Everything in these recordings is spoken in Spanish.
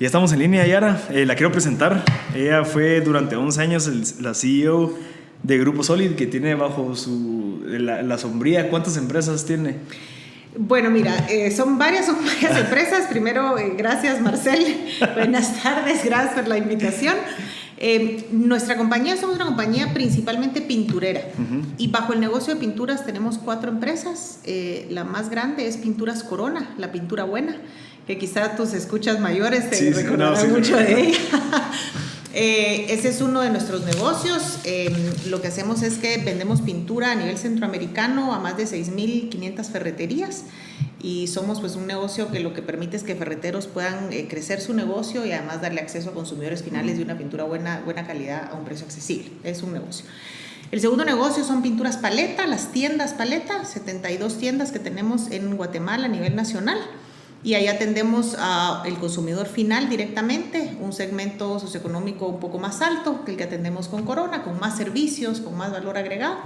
Ya estamos en línea, Yara. La quiero presentar. Ella fue durante 11 años la CEO de Grupo Solid, que tiene bajo la sombría. ¿Cuántas empresas tiene? Bueno, mira, son varias empresas. Primero, gracias, Marcel. Buenas tardes, gracias por la invitación. Nuestra compañía, somos una compañía principalmente pinturera. Y bajo el negocio de pinturas tenemos 4 empresas. La más grande es Pinturas Corona, la pintura buena, que quizá tus escuchas mayores te recordarán mucho de ella. Ese es uno de nuestros negocios. Lo que hacemos es que vendemos pintura a nivel centroamericano a más de 6.500 ferreterías, y somos pues un negocio que lo que permite es que ferreteros puedan crecer su negocio y además darle acceso a consumidores finales de una pintura buena calidad a un precio accesible. Es un negocio. El segundo negocio son pinturas paleta, las tiendas paleta, 72 tiendas que tenemos en Guatemala a nivel nacional. Y ahí atendemos al consumidor final directamente, un segmento socioeconómico un poco más alto que el que atendemos con Corona, con más servicios, con más valor agregado.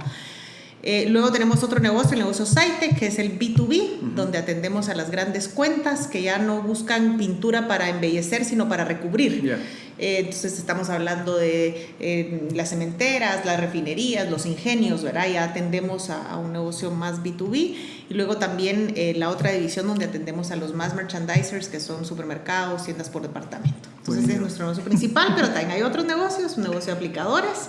Luego tenemos otro negocio, el negocio Saite, que es el B2B, donde atendemos a las grandes cuentas que ya no buscan pintura para embellecer, sino para recubrir. Entonces estamos hablando de las cementeras, las refinerías, los ingenios, ¿verdad? Ya atendemos a un negocio más B2B. Y luego también la otra división donde atendemos a los más merchandisers, que son supermercados, tiendas por departamento. Entonces ese es nuestro negocio principal, pero también hay otros negocios, un negocio de aplicadores,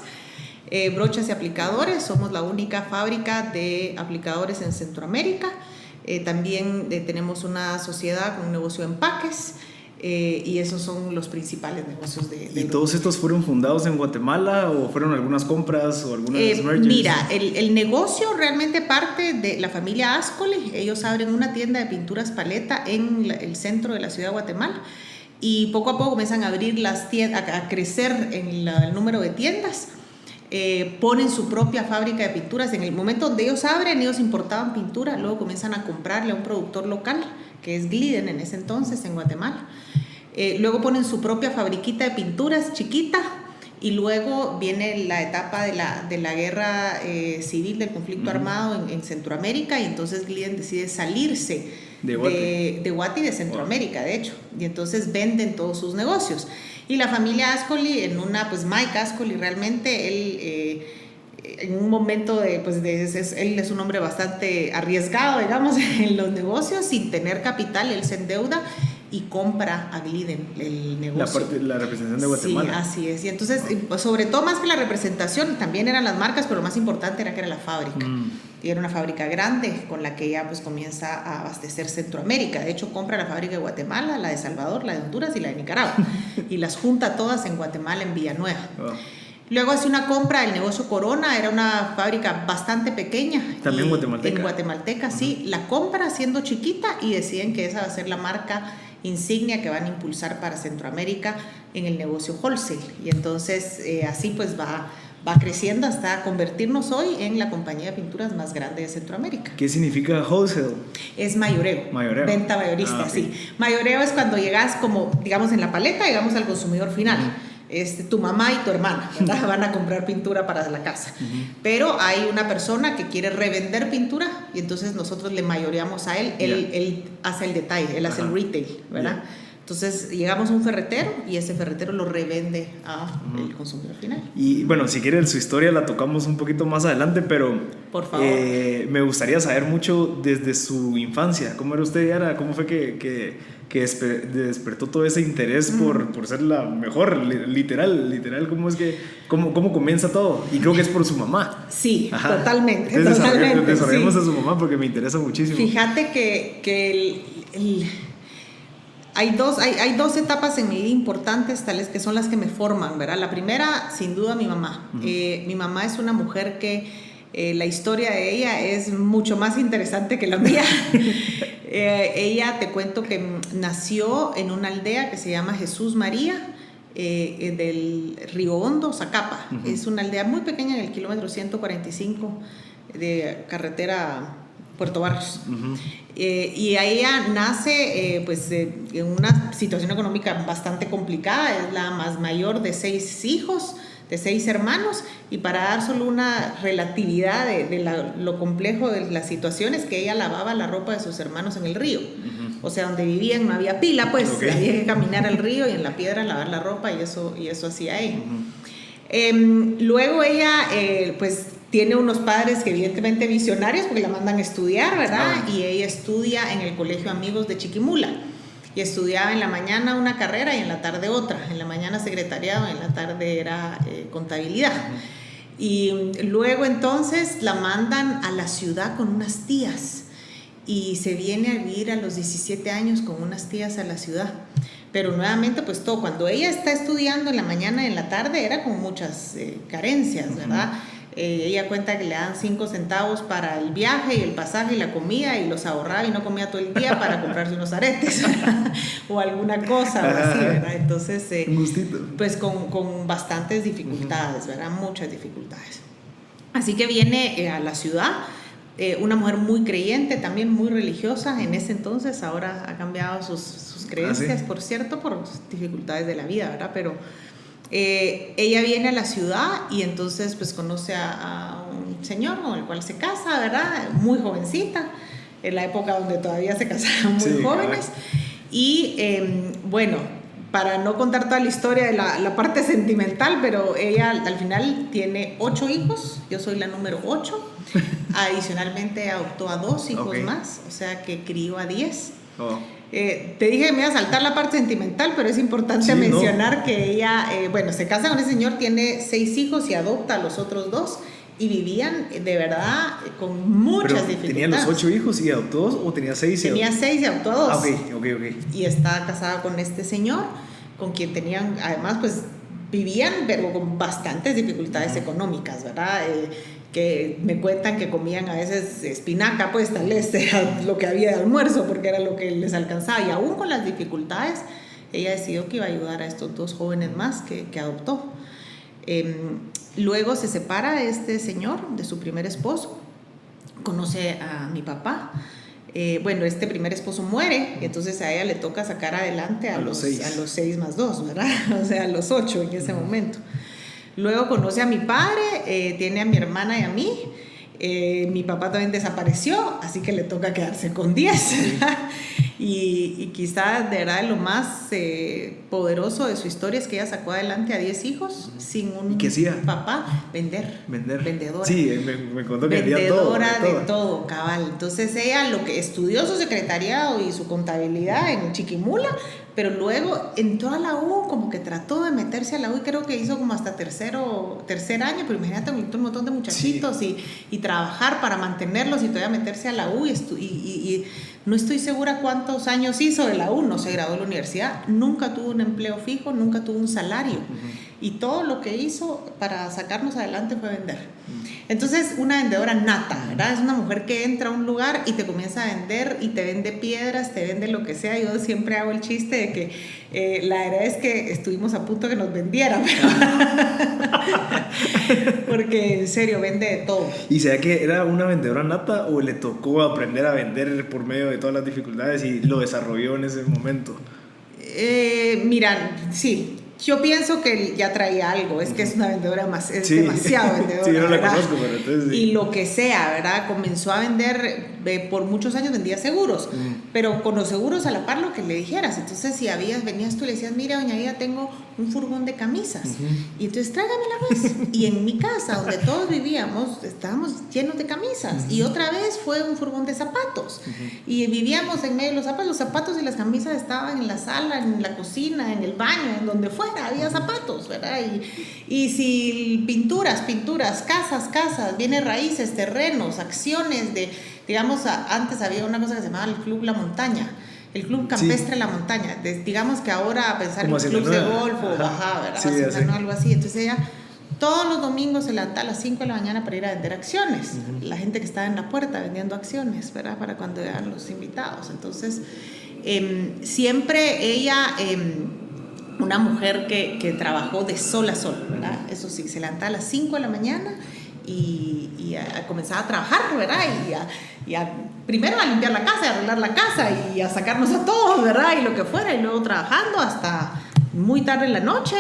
brochas y aplicadores. Somos la única fábrica de aplicadores en Centroamérica. También tenemos una sociedad con un negocio de empaques. Y esos son los principales negocios de ¿Y todos estos fueron fundados en Guatemala o fueron algunas compras o algunas mergers? Mira, el negocio realmente parte de la familia Ascoli. Ellos abren una tienda de pinturas paleta en el centro de la ciudad de Guatemala, y poco a poco comienzan a abrir las tiendas, a crecer en el número de tiendas. Ponen su propia fábrica de pinturas. En el momento donde ellos abren, ellos importaban pintura, luego comienzan a comprarle a un productor local, que es Gliden en ese entonces en Guatemala. Luego ponen su propia fabriquita de pinturas chiquita, y luego viene la etapa de la guerra civil, del conflicto armado en Centroamérica, y entonces Gliden decide salirse de Guate y de Centroamérica, de hecho, y entonces venden todos sus negocios. Y la familia Ascoli, pues Mike Ascoli, realmente él en un momento él es un hombre bastante arriesgado, digamos, en los negocios. Sin tener capital, él se endeuda y compra a Gliden el negocio. La representación de Guatemala. Sí, así es. Y entonces, sobre todo, más que la representación, también eran las marcas, pero lo más importante era que era la fábrica. Y era una fábrica grande con la que ella pues comienza a abastecer Centroamérica. De hecho, compra la fábrica de Guatemala, la de Salvador, la de Honduras y la de Nicaragua. Y las junta todas en Guatemala, en Villanueva. Luego hace una compra del negocio Corona, era una fábrica bastante pequeña. También guatemalteca. En guatemalteca, sí. La compra siendo chiquita y deciden que esa va a ser la marca insignia que van a impulsar para Centroamérica en el negocio wholesale. Y entonces así pues va creciendo hasta convertirnos hoy en la compañía de pinturas más grande de Centroamérica. ¿Qué significa wholesale? Es mayoreo. Venta mayorista, okay. Sí. Mayoreo es cuando llegas como, digamos, en la paleta, digamos, al consumidor final. Tu mamá y tu hermana, ¿verdad? Van a comprar pintura para la casa. Pero hay una persona que quiere revender pintura, y entonces nosotros le mayoreamos a él. Él hace el detalle, él hace el retail, ¿verdad? Entonces llegamos a un ferretero y ese ferretero lo revende al consumidor final. Y bueno, si quieren su historia la tocamos un poquito más adelante, pero por favor. Me gustaría saber mucho desde su infancia. ¿Cómo era usted, Yara? ¿Cómo fue que despertó todo ese interés por ser la mejor? Literal, ¿cómo comienza todo? Y creo que es por su mamá. Sí, totalmente. Desarrollemos a su mamá porque me interesa muchísimo. Fíjate que hay dos etapas en mi vida importantes, tales que son las que me forman, ¿verdad? La primera, sin duda, mi mamá. Mi mamá es una mujer que la historia de ella es mucho más interesante que la mía. Ella, te cuento que nació en una aldea que se llama Jesús María, del Río Hondo, Zacapa. Es una aldea muy pequeña en el kilómetro 145 de carretera Puerto Barrios. Y ella nace en una situación económica bastante complicada. Es la más mayor de 6 hijos, de 6 hermanos, y para dar solo una relatividad de lo complejo de la situación es que ella lavaba la ropa de sus hermanos en el río. O sea, donde vivían no había pila, pues Okay. había que caminar al río y en la piedra lavar la ropa y eso hacía ella. Luego ella, pues tiene unos padres que evidentemente visionarios porque la mandan a estudiar, ¿verdad? Y ella estudia en el Colegio Amigos de Chiquimula. Y estudiaba en la mañana una carrera y en la tarde otra. En la mañana secretariado, en la tarde era contabilidad. Y luego entonces la mandan a la ciudad con unas tías. Y se viene a vivir a los 17 años con unas tías a la ciudad. Pero nuevamente, pues todo, cuando ella está estudiando en la mañana y en la tarde, era con muchas carencias, ¿verdad? Ella cuenta que le dan 5 centavos para el viaje y el pasaje y la comida y los ahorraba y no comía todo el día para comprarse unos aretes o alguna cosa o así, ¿verdad? Entonces, un gustito. pues con bastantes dificultades, ¿verdad? Muchas dificultades. Así que viene a la ciudad, una mujer muy creyente, también muy religiosa en ese entonces, ahora ha cambiado sus creencias, ¿Sí? por cierto, por dificultades de la vida, ¿verdad? Pero ella viene a la ciudad y entonces pues conoce a un señor con el cual se casa, ¿verdad? Muy jovencita, en la época donde todavía se casaban muy jóvenes. Y bueno, para no contar toda la historia de la parte sentimental, pero ella al final tiene 8 hijos, yo soy la número 8, adicionalmente adoptó a 2 hijos más, o sea que crió a 10. Te dije que me iba a saltar la parte sentimental, pero es importante mencionar que ella, bueno, se casa con ese señor, tiene 6 hijos y adopta a los otros 2 y vivían de verdad con muchas dificultades. ¿Tenía los 8 hijos y adoptó 2 o tenía 6? Tenía 6 y adoptó 2. Ok. Y está casada con este señor, con quien tenían, además, pues vivían, pero con bastantes dificultades económicas, ¿verdad? Que me cuentan que comían a veces espinaca, pues tal vez era lo que había de almuerzo porque era lo que les alcanzaba, y aún con las dificultades ella decidió que iba a ayudar a estos 2 jóvenes más que adoptó. Luego se separa de este señor, de su primer esposo, conoce a mi papá. Bueno, este primer esposo muere, y entonces a ella le toca sacar adelante a los 6 más 2, ¿verdad? O sea, a los 8 en ese momento. Luego conoce a mi padre, tiene a mi hermana y a mí. Mi papá también desapareció, así que le toca quedarse con 10. Y quizás de verdad lo más poderoso de su historia es que ella sacó adelante a 10 hijos sin un papá. Vendedora. Sí, me contó que vendía todo. Vendedora de todo, cabal. Entonces ella lo que estudió su secretariado y su contabilidad en Chiquimula, pero luego entró a la U, como que trató de meterse a la U y creo que hizo como hasta tercer año, pero imagínate un montón de muchachitos y trabajar para mantenerlos y todavía meterse a la U y no estoy segura cuántos años hizo de la U, no se graduó de la universidad, nunca tuvo un empleo fijo, nunca tuvo un salario y todo lo que hizo para sacarnos adelante fue vender. Entonces, una vendedora nata, ¿verdad? Es una mujer que entra a un lugar y te comienza a vender y te vende piedras, te vende lo que sea. Yo siempre hago el chiste de que la verdad es que estuvimos a punto de que nos vendieran, porque en serio, vende de todo. ¿Y será que era una vendedora nata o le tocó aprender a vender por medio de todas las dificultades y lo desarrolló en ese momento? Mira, sí. Yo pienso que ya traía algo, es que es una vendedora demasiado vendedora. Sí, yo no la ¿verdad? conozco, pero entonces sí. Y lo que sea, ¿verdad? Comenzó a vender, por muchos años vendía seguros, pero con los seguros a la par lo que le dijeras. Entonces, si venías tú y le decías, mira, doña Ida, tengo un furgón de camisas. Y entonces, tráigamela pues. Y en mi casa, donde todos vivíamos, estábamos llenos de camisas. Y otra vez fue un furgón de zapatos. Y vivíamos en medio de los zapatos y las camisas estaban en la sala, en la cocina, en el baño, en donde fuera. Había zapatos, ¿verdad? Y si pinturas, casas, viene raíces, terrenos, acciones digamos, antes había una cosa que se llamaba el Club La Montaña, el Club Campestre La Montaña, digamos que ahora a pensar en clubs de golf o ¿verdad? Sí, algo así. Entonces ella todos los domingos se levanta a las 5 de la mañana para ir a vender acciones, la gente que estaba en la puerta vendiendo acciones, ¿verdad? Para cuando eran los invitados. Entonces siempre ella una mujer que trabajó de sol a sol, ¿verdad? Eso sí, se levantaba a las 5 de la mañana y comenzaba a trabajar, ¿verdad? Primero a limpiar la casa, a arreglar la casa y a sacarnos a todos, ¿verdad? Y lo que fuera, y luego trabajando hasta muy tarde en la noche,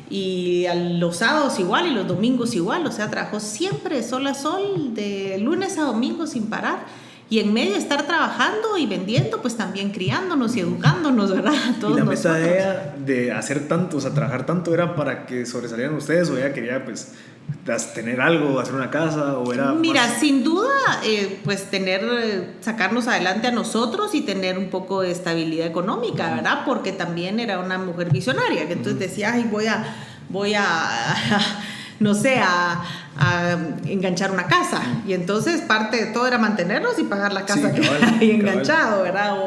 y los sábados igual y los domingos igual, o sea, trabajó siempre de sol a sol, de lunes a domingo sin parar. Y en medio de estar trabajando y vendiendo, pues también criándonos y educándonos, ¿verdad? Todos. Y la meta de ella de hacer tanto, o sea, trabajar tanto, ¿era para que sobresalieran ustedes o ella quería, pues, tener algo, hacer una casa, o era Mira, más... sin duda, pues sacarnos adelante a nosotros y tener un poco de estabilidad económica, ¿verdad? Porque también era una mujer visionaria, que entonces decía, ay, voy a no sé, a enganchar una casa. Y entonces parte de todo era mantenernos y pagar la casa que hay enganchado, ¿verdad?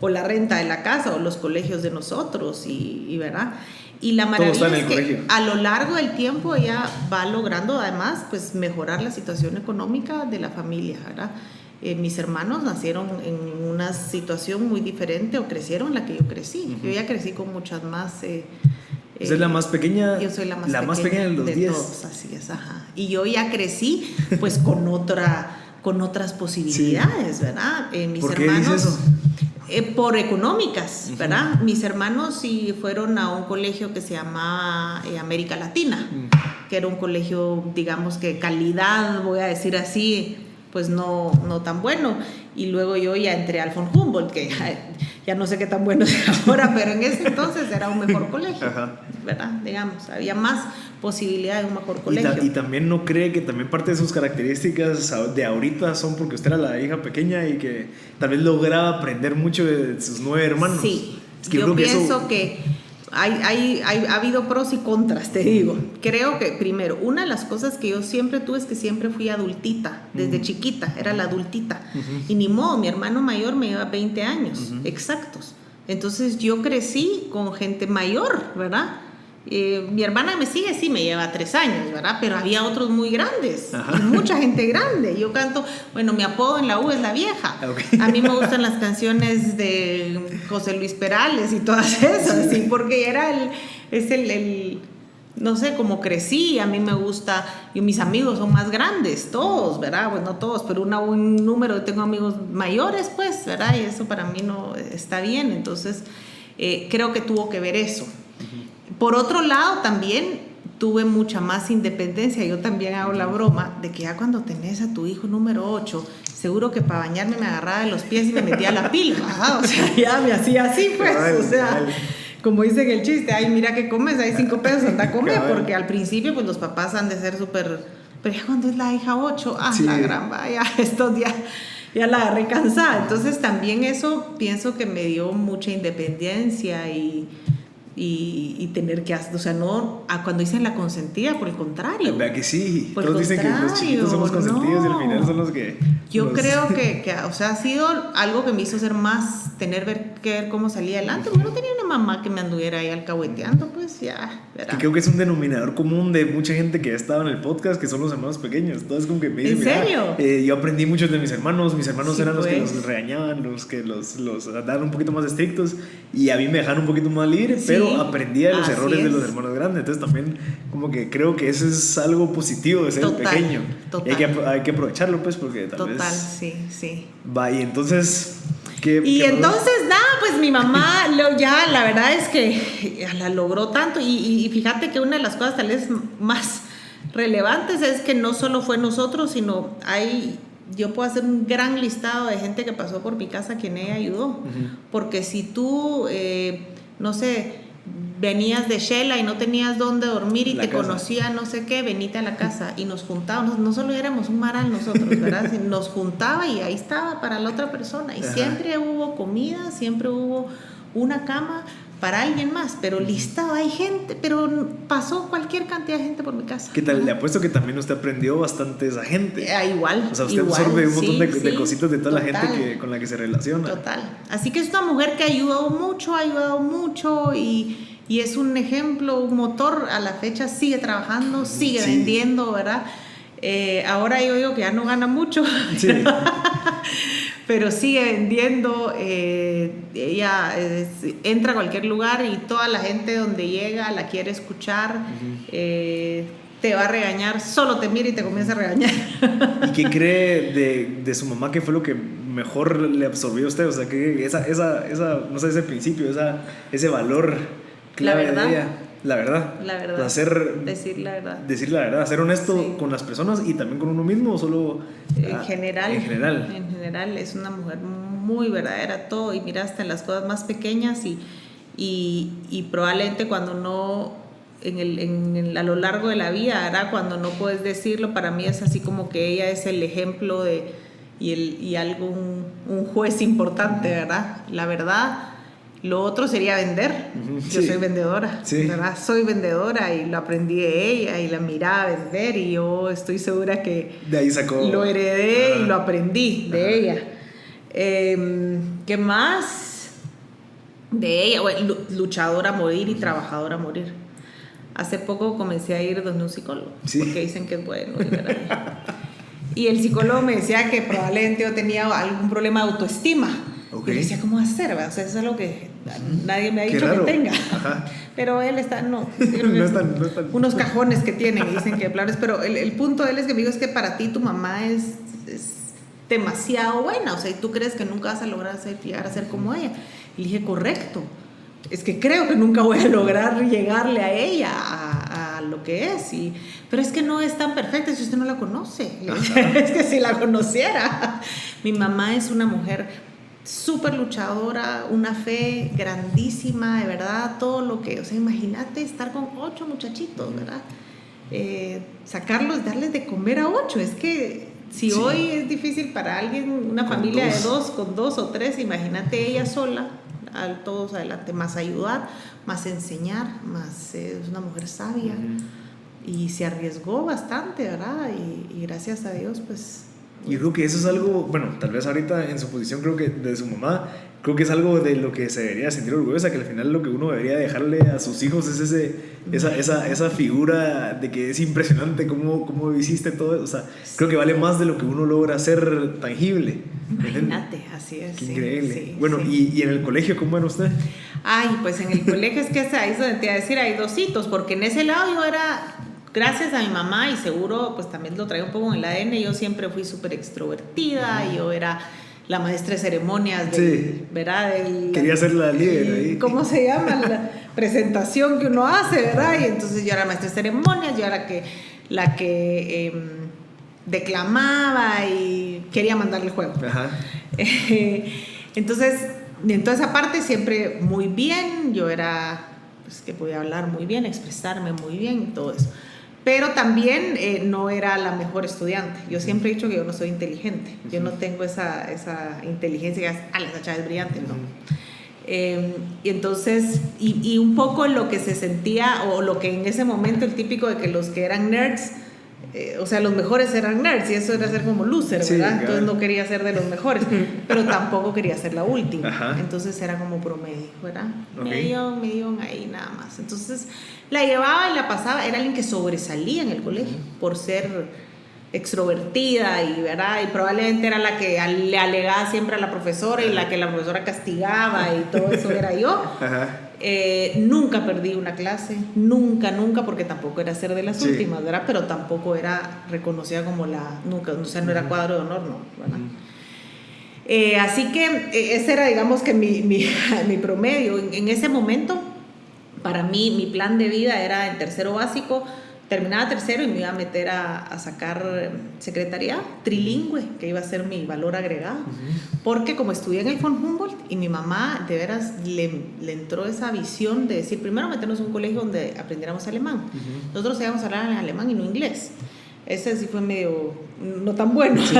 O la renta de la casa, o los colegios de nosotros, y ¿verdad? Y la maravilla es que a lo largo del tiempo ella va logrando además pues mejorar la situación económica de la familia, ¿verdad? Mis hermanos nacieron en una situación muy diferente o crecieron en la que yo crecí. Yo ya crecí con muchas más... ¿Usted es la más pequeña? Yo soy la más pequeña de los 10. Todos, así es, ajá. Y yo ya crecí pues con otras posibilidades, sí. ¿Verdad? Mis ¿Por qué hermanos, dice eso? Por económicas, ¿verdad? Mis hermanos sí fueron a un colegio que se llamaba América Latina, que era un colegio, digamos que calidad, voy a decir así, pues no tan bueno. Y luego yo ya entré al von Humboldt, que ya no sé qué tan bueno es ahora, pero en ese entonces era un mejor colegio, ¿verdad? Digamos, había más posibilidad de un mejor colegio. Y también no cree que también parte de sus características de ahorita son porque usted era la hija pequeña y que tal vez lograba aprender mucho de sus 9 hermanos. Sí, es que yo pienso que ha habido pros y contras, te digo. Creo que primero, una de las cosas que yo siempre tuve es que siempre fui adultita, desde chiquita, era la adultita. Y ni modo, mi hermano mayor me lleva 20 años, exactos. Entonces yo crecí con gente mayor, ¿verdad? Mi hermana me sigue, sí, me lleva 3 años, ¿verdad? Pero había otros muy grandes, mucha gente grande. Yo canto, bueno, mi apodo en la U es La Vieja. A mí me gustan las canciones de José Luis Perales y todas esas, sí, porque era no sé, como crecí, a mí me gusta, y mis amigos son más grandes, todos, ¿verdad? Pues no todos, pero un número, tengo amigos mayores, pues, ¿verdad? Y eso para mí no está bien, entonces creo que tuvo que ver eso. Por otro lado, también tuve mucha más independencia. Yo también hago la broma de que ya cuando tenés a tu hijo número 8, seguro que para bañarme me agarraba de los pies y me metía a la pila. O sea, ya me hacía así, pues. O sea, como dicen el chiste, ay, mira que comes, hay 5 pesos, anda a comer. Porque al principio, pues los papás han de ser súper... Pero ya cuando es la hija 8, la gran vaya, estos días... Ya la agarré cansada. Entonces también eso pienso que me dio mucha independencia y tener que hacer, o sea, no cuando dicen la consentida, por el contrario. ¿Verdad que sí? Todos dicen que los chiquitos somos consentidos y al final son los que... Yo creo que, o sea, ha sido algo que me hizo ser más, que ver cómo salía adelante. Yo no tenía una mamá que me anduviera ahí alcahueteando, pues ya, ¿verdad? Y creo que es un denominador común de mucha gente que ha estado en el podcast, que son los hermanos pequeños. Todos como que me dicen, ¿en serio? Yo aprendí mucho de mis hermanos Sí, eran pues. los que los regañaban, los que los daban un poquito más estrictos, y a mí me dejaron un poquito más libre, pero aprendí de los errores de los hermanos grandes. Entonces también como que creo que eso es algo positivo de ser pequeño. Total. Hay que aprovecharlo, pues, porque tal vez... Total, sí. Va, y entonces... entonces, nada, pues mi mamá ya, la verdad es que la logró tanto. Y fíjate que una de las cosas tal vez más relevantes es que no solo fue nosotros, sino yo puedo hacer un gran listado de gente que pasó por mi casa a quien ella ayudó. Porque si tú, no sé, venías de Shela y no tenías dónde dormir y te conocía no sé qué, venite a la casa y nos juntábamos, no solo éramos un maral nosotros, ¿verdad? Nos juntaba y ahí estaba para la otra persona y siempre hubo comida, siempre hubo una cama para alguien más, pero listado, hay gente, pero pasó cualquier cantidad de gente por mi casa. ¿Qué tal? Le apuesto que también usted aprendió bastante de esa gente. Igual. O sea, usted absorbe un montón de cositas de toda la gente con la que se relaciona. Total. Así que es una mujer que ha ayudado mucho y es un ejemplo, un motor. A la fecha sigue trabajando, sigue vendiendo, ¿verdad? Ahora yo digo que ya no gana mucho, pero sigue vendiendo. Ella entra a cualquier lugar y toda la gente donde llega la quiere escuchar. Te va a regañar, solo te mira y te comienza a regañar. ¿Y qué cree de su mamá? ¿Qué fue lo que mejor le absorbió a usted? O sea, que esa no sé, ese principio, ese valor clave de ella. la verdad. La verdad. Decir la verdad. Decir la verdad, ser honesto Sí. con las personas y también con uno mismo, o solo En general. En general. En general, es una mujer muy verdadera, todo, y mira hasta en las cosas más pequeñas y probablemente cuando no, a lo largo de la vida, ¿verdad? Cuando no puedes decirlo, para mí es así como que ella es el ejemplo y un juez importante, ¿verdad? La verdad. Lo otro sería vender. Yo soy vendedora, ¿verdad? Soy vendedora y lo aprendí de ella y la miraba vender y yo estoy segura que de ahí sacó. Lo heredé y lo aprendí de ella. ¿Qué más? De ella, bueno, luchadora a morir y trabajadora a morir. Hace poco comencé a ir donde un psicólogo, porque dicen que es bueno. Y el psicólogo me decía que probablemente yo tenía algún problema de autoestima. Y le decía, ¿cómo hacer? O sea, eso es algo que nadie me ha dicho que tenga. Ajá. Pero él está, no es tan. Unos cajones que tienen y dicen que hablar. Pero el punto de él es que me dijo, es que para ti tu mamá es demasiado buena. O sea, y tú crees que nunca vas a lograr llegar a ser como ella. Y le dije, correcto. Es que creo que nunca voy a lograr llegarle a ella, a lo que es. Pero es que no es tan perfecta si usted no la conoce. Es que si la conociera. Mi mamá es una mujer súper luchadora, una fe grandísima, de verdad, todo lo que, o sea, imagínate estar con 8 muchachitos, ¿verdad? Sacarlos, darles de comer a 8, es que si hoy es difícil para alguien, una familia de 2, con 2 o 3, imagínate ella sola, todos adelante, más ayudar, más enseñar, más es una mujer sabia, y se arriesgó bastante, ¿verdad? Y gracias a Dios, pues... Yo creo que eso es algo, bueno, tal vez ahorita en su posición, creo que de su mamá, creo que es algo de lo que se debería sentir orgullosa, que al final lo que uno debería dejarle a sus hijos es esa figura de que es impresionante cómo hiciste todo eso. O sea, creo que vale más de lo que uno logra hacer tangible. Imagínate, así es. Qué increíble. Sí, bueno, sí. ¿Y en el colegio cómo era usted? Ay, pues en el colegio es que ahí es donde te iba a decir, hay 2 hitos, porque en ese lado yo era... Gracias a mi mamá, y seguro pues también lo traigo un poco en el ADN, yo siempre fui súper extrovertida, y yo era la maestra de ceremonias, ¿verdad? Quería ser la líder ahí. ¿Cómo se llama? La presentación que uno hace, ¿verdad? Y entonces yo era maestra de ceremonias, yo era la que declamaba y quería mandarle el juego. Ajá. Entonces, en toda esa parte siempre muy bien, yo era, pues que podía hablar muy bien, expresarme muy bien y todo eso. Pero también no era la mejor estudiante. Yo siempre he dicho que yo no soy inteligente. Yo no tengo esa inteligencia que es, esa chava es brillante, no. Y entonces, y un poco lo que se sentía, o lo que en ese momento el típico de que los que eran nerds, o sea, los mejores eran nerds, y eso era ser como loser, ¿verdad? Entonces no quería ser de los mejores, pero tampoco quería ser la última. Ajá. Entonces era como promedio, ¿verdad? Medio ahí nada más. Entonces la llevaba y la pasaba, era alguien que sobresalía en el colegio por ser extrovertida y, ¿verdad? Y probablemente era la que le alegaba siempre a la profesora y la que la profesora castigaba y todo eso era yo. Ajá. Nunca perdí una clase, nunca, porque tampoco era ser de las últimas, ¿verdad? Pero tampoco era reconocida como nunca, o sea, no era cuadro de honor, ¿no? ¿Verdad? Así que ese era, digamos, que mi promedio. En ese momento, para mí, mi plan de vida era en tercero básico, terminaba tercero y me iba a meter a sacar secretaría trilingüe, que iba a ser mi valor agregado, porque como estudié en el von Humboldt y mi mamá de veras le entró esa visión de decir, primero meternos en un colegio donde aprendiéramos alemán. Nosotros íbamos a hablar en alemán y no inglés. Ese sí fue medio no tan bueno. Sí.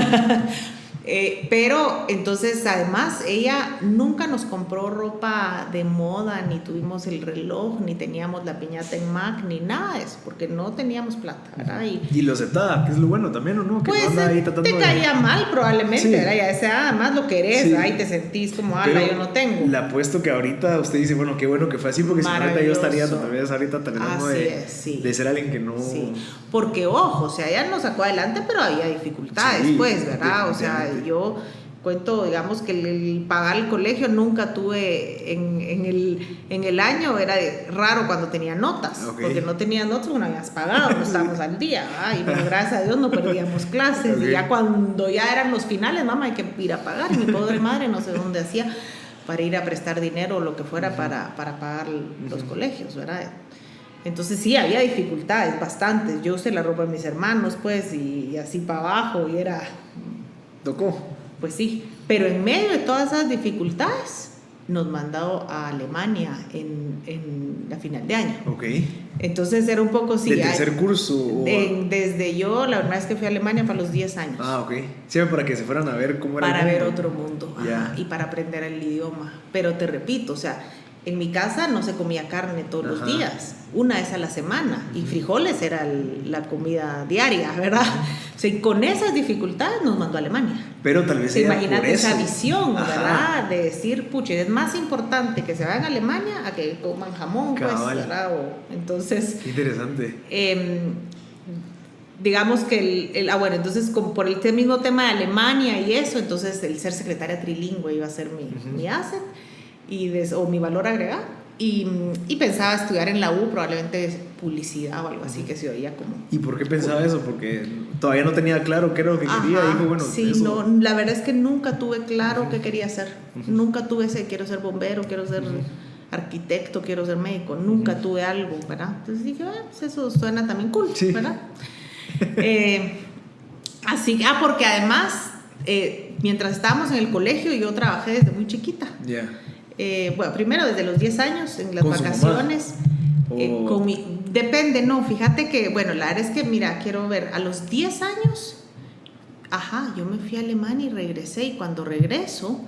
Pero entonces además ella nunca nos compró ropa de moda, ni tuvimos el reloj, ni teníamos la piñata en Mac, ni nada de eso, porque no teníamos plata, ¿verdad? Y lo aceptaba, que es lo bueno también, ¿o no? Que pues no ahí te caía mal probablemente, ¿verdad? Ya ese, además lo querés, ¿verdad? Y te sentís como, yo no tengo. Le apuesto que ahorita usted dice, bueno, qué bueno que fue así, porque si no ahorita yo estaría todavía ahorita tratando de ser alguien que no... Sí, porque ojo, o sea, ella nos sacó adelante, pero había dificultades, pues, ¿verdad? O sea, yo cuento, digamos, que el pagar el colegio nunca tuve en el año, era raro cuando tenía notas, porque no tenía notas, no habías pagado, no estábamos al día, y pues, gracias a Dios no perdíamos clases, y ya cuando ya eran los finales, mamá, hay que ir a pagar, y mi pobre madre no sé dónde hacía para ir a prestar dinero o lo que fuera para pagar los colegios, ¿verdad? Entonces sí, había dificultades, bastantes. Yo usé la ropa de mis hermanos, pues, y así para abajo, y era... ¿Tocó? Pues sí, pero en medio de todas esas dificultades, nos mandó a Alemania en la final de año. Ok. Entonces era un poco... Sí, ¿del tercer curso? Desde yo, la primera vez que fui a Alemania fue a los 10 años. Ah, ok. Siempre para que se fueran a ver cómo era para el mundo. ver otro mundo. Yeah. Ajá, y para aprender el idioma. Pero te repito, o sea, en mi casa no se comía carne todos los días, una vez a la semana, y frijoles era la comida diaria, ¿verdad? O sea, y con esas dificultades nos mandó a Alemania. Pero tal vez era imagínate por eso. esa visión, ¿verdad? De decir, pucha, es más importante que se vayan a Alemania a que coman jamón, pues, ¿verdad? Entonces... Qué interesante. Digamos que bueno, entonces como por el mismo tema de Alemania y eso, entonces el ser secretaria trilingüe iba a ser mi asset o mi valor agregado, y pensaba estudiar en la U probablemente publicidad o algo así, que se oía como... ¿Y por qué pensaba eso? Porque todavía no tenía claro qué era lo que quería. Dijo, bueno, sí, eso... no, la verdad es que nunca tuve claro qué quería hacer. Nunca tuve ese, quiero ser bombero, quiero ser arquitecto, quiero ser médico. Nunca tuve algo, ¿verdad? Entonces dije, pues eso suena también cool, sí, ¿verdad? Así que, porque además, mientras estábamos en el colegio, yo trabajé desde muy chiquita. Ya. Bueno, primero desde los 10 años, en las vacaciones. Depende, no, fíjate que, bueno, la verdad es que, mira, quiero ver, a los 10 años, yo me fui a Alemania y regresé, y cuando regreso,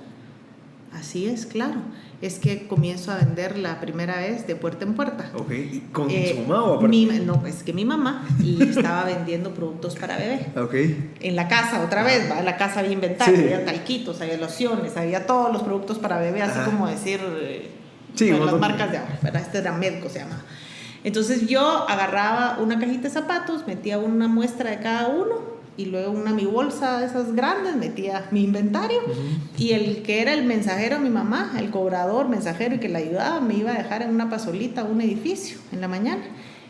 así es, claro, es que comienzo a vender la primera vez de puerta en puerta. Ok, ¿y con su mamá o aparte? No, pues que mi mamá, y estaba vendiendo productos para bebé. Ok. En la casa, otra vez, ¿va? En la casa había inventario, había talquitos, había lociones, había todos los productos para bebé, así como decir, las marcas de ahora, ¿verdad? Este era Medco, se llama. Entonces yo agarraba una cajita de zapatos, metía una muestra de cada uno, y luego mi bolsa de esas grandes, metía mi inventario, y el que era el mensajero, mi mamá, el cobrador, mensajero, y que la ayudaba, me iba a dejar en una pasolita un edificio en la mañana,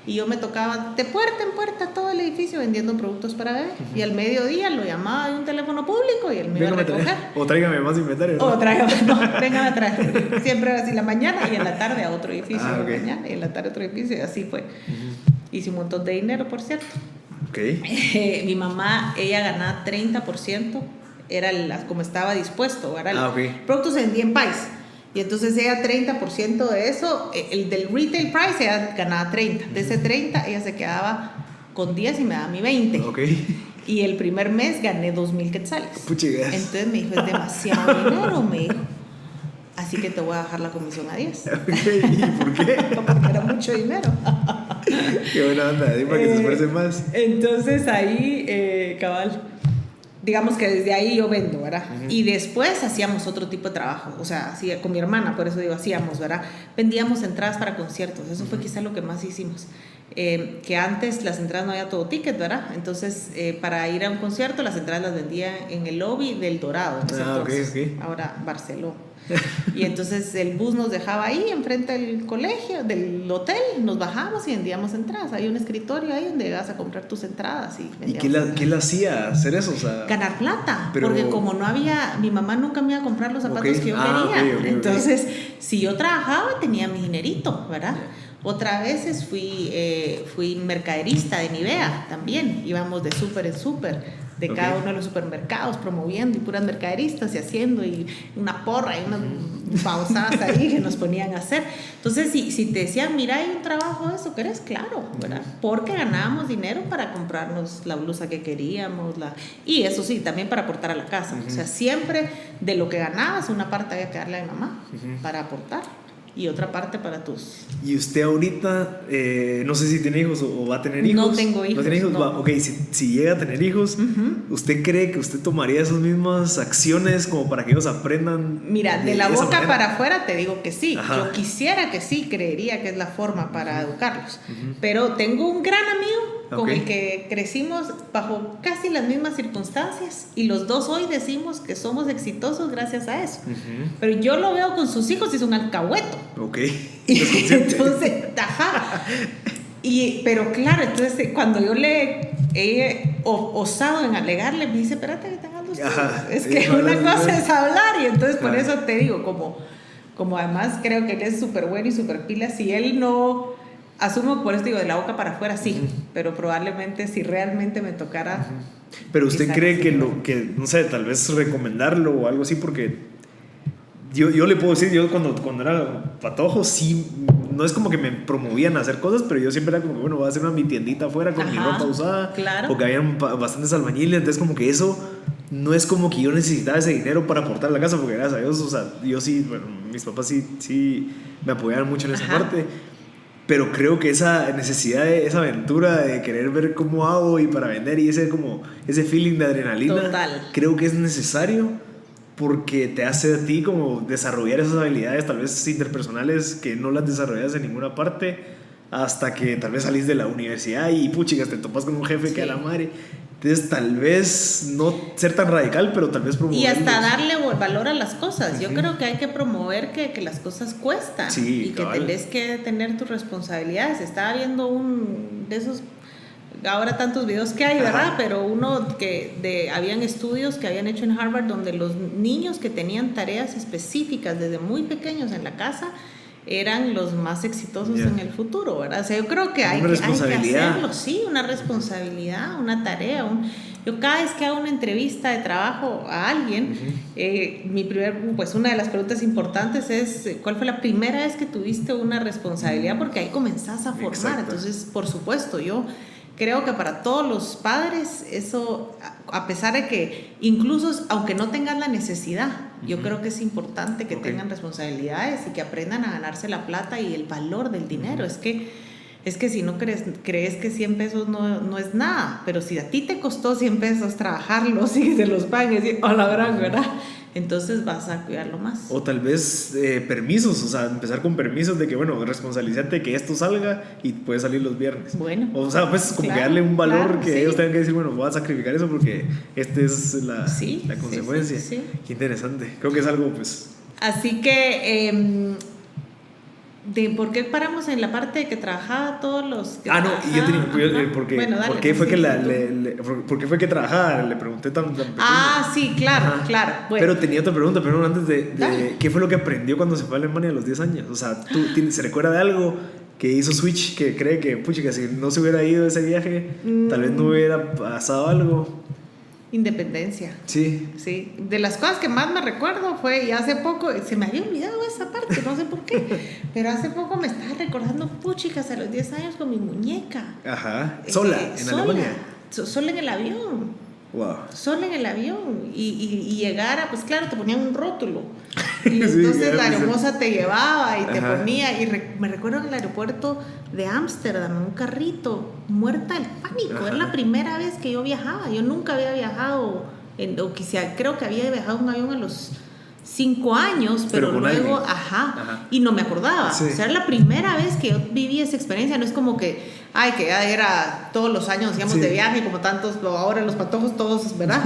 y yo me tocaba de puerta en puerta todo el edificio vendiendo productos para bebé, y al mediodía lo llamaba de un teléfono público y él me iba a recoger. O tráigame más inventario, ¿no? O tráigame, no, vengan a traer. Siempre era así, la mañana, y en la tarde a otro edificio, la mañana, y en la tarde a otro edificio, y así fue. Hice un montón de dinero, por cierto. Okay. Mi mamá, ella ganaba 30%, era como estaba dispuesto, era productos se vendían en país, y entonces ella 30% de eso, el del retail price, ella ganaba 30%, de ese 30% ella se quedaba con 10 y me daba mi 20%. Y el primer mes gané 2,000 quetzales. Puchigas. Entonces me dijo, es demasiado dinero, me dijo, así que te voy a bajar la comisión a 10. ¿Y por qué? Porque era mucho dinero. Qué buena onda, para que se esfuerce más. Entonces ahí, cabal, digamos que desde ahí yo vendo, ¿verdad? Y después hacíamos otro tipo de trabajo, o sea, con mi hermana, por eso digo, hacíamos, ¿verdad? Vendíamos entradas para conciertos, eso fue quizá lo que más hicimos. Que antes las entradas no había todo ticket, ¿verdad? Entonces, para ir a un concierto, las entradas las vendía en el lobby del Dorado, en ese entonces, ahora Barcelona. Y entonces el bus nos dejaba ahí enfrente del colegio, del hotel, nos bajamos y vendíamos entradas. Hay un escritorio ahí donde vas a comprar tus entradas. ¿Y qué le hacía hacer eso? O sea, ganar plata, porque como no había, mi mamá nunca me iba a comprar los zapatos que yo quería. Entonces, si yo trabajaba, tenía mi dinerito, ¿verdad? Otras veces fui mercaderista de Nivea también, íbamos de súper en súper, de cada uno de los supermercados, promoviendo, y puras mercaderistas y haciendo, y una porra y unas pausadas ahí que nos ponían a hacer. Entonces, si te decían, mira, hay un trabajo de eso, ¿querés? Claro, ¿verdad? Porque ganábamos dinero para comprarnos la blusa que queríamos, y eso sí, también para aportar a la casa. O sea, siempre de lo que ganabas, una parte había que darle a mi mamá para aportar, y otra parte para tus... ¿Y usted ahorita, no sé si tiene hijos o va a tener hijos? No tengo hijos. ¿No tiene hijos? No. Ok, si llega a tener hijos, ¿usted cree que usted tomaría esas mismas acciones como para que ellos aprendan? Mira, de la boca para afuera te digo que sí. Yo quisiera que sí, creería que es la forma para educarlos. Pero tengo un gran amigo con el que crecimos bajo casi las mismas circunstancias, y los dos hoy decimos que somos exitosos gracias a eso. Pero yo lo veo con sus hijos y es un alcahueto. Ok. Entonces, pero claro, entonces cuando yo le he osado en alegarle, me dice, espérate que tengas los hijos. Es que una cosa es hablar, y entonces por eso te digo, como además creo que él es súper bueno y súper pila, si él no asumo, por eso digo, de la boca para afuera sí, pero probablemente si realmente me tocara... Pero usted cree que no sé, tal vez recomendarlo o algo así, porque yo le puedo decir, yo cuando era patojo, sí, no es como que me promovían a hacer cosas, pero yo siempre era como, bueno, voy a hacer mi tiendita afuera con mi ropa usada, claro. Porque habían bastantes albañiles, entonces como que eso no es como que yo necesitaba ese dinero para aportar a la casa, porque gracias a Dios, o sea, yo sí, bueno, mis papás sí me apoyaron mucho en esa parte. Pero creo que esa necesidad, esa aventura de querer ver cómo hago y para vender y ese feeling de adrenalina, total, creo que es necesario porque te hace a ti como desarrollar esas habilidades tal vez interpersonales que no las desarrollas en ninguna parte hasta que tal vez salís de la universidad y puchigas, te topas con un jefe que a la madre. Entonces tal vez no ser tan radical, pero tal vez promover. Y hasta darle valor a las cosas. Yo creo que hay que promover que las cosas cuestan y que tenés que tener tus responsabilidades. Estaba viendo un de esos, ahora tantos videos que hay, ¿verdad? Pero uno habían estudios que habían hecho en Harvard donde los niños que tenían tareas específicas desde muy pequeños en la casa eran los más exitosos en el futuro, ¿verdad? O sea, yo creo que hay que hacerlo, sí, una responsabilidad, una tarea. Yo cada vez que hago una entrevista de trabajo a alguien, una de las preguntas importantes es ¿cuál fue la primera vez que tuviste una responsabilidad? Porque ahí comenzás a formar. Exacto. Entonces, por supuesto, yo creo que para todos los padres eso, a pesar de que incluso aunque no tengan la necesidad, yo creo que es importante que tengan responsabilidades y que aprendan a ganarse la plata y el valor del dinero. Es que si no crees que 100 pesos no es nada, pero si a ti te costó 100 pesos trabajarlos y se los pagan y decir, a la gran, ¿verdad? Entonces vas a cuidarlo más. O tal vez permisos, o sea, empezar con permisos de que, bueno, responsabilízate de que esto salga y puede salir los viernes. Bueno. O sea, pues como que darle un valor que ellos tengan que decir, bueno, voy a sacrificar eso porque esta es la consecuencia. Sí. Qué interesante. Creo que es algo, pues... Así que... ¿por qué paramos en la parte de que trabajaba todos los... y yo tenía... ¿Por qué fue que trabajaba? Le pregunté tan pequeño. Sí, claro. Bueno. Pero tenía otra pregunta, pero antes de ¿qué fue lo que aprendió cuando se fue a Alemania a los 10 años? O sea, ¿se recuerda de algo que hizo switch que cree que si no se hubiera ido ese viaje, tal vez no hubiera pasado algo? Independencia. Sí. De las cosas que más me recuerdo fue, y hace poco, se me había olvidado esa parte, no sé por qué, pero hace poco me estaba recordando, puchicas, a los 10 años con mi muñeca. Sola, en Alemania. Sola en el avión. Wow. Sola en el avión. Y llegara, pues claro, te ponían un rótulo. Y entonces la aeromoza te llevaba y te ponía. Y me recuerdo en el aeropuerto de Ámsterdam, en un carrito, muerta del pánico. Era la primera vez que yo viajaba. Yo nunca había viajado, creo que había viajado en un avión a los 5 años, pero luego, y no me acordaba. O sea, era la primera vez que yo viví esa experiencia. No es como que ya era todos los años, digamos, de viaje, como tantos, ahora los patojos todos, ¿verdad?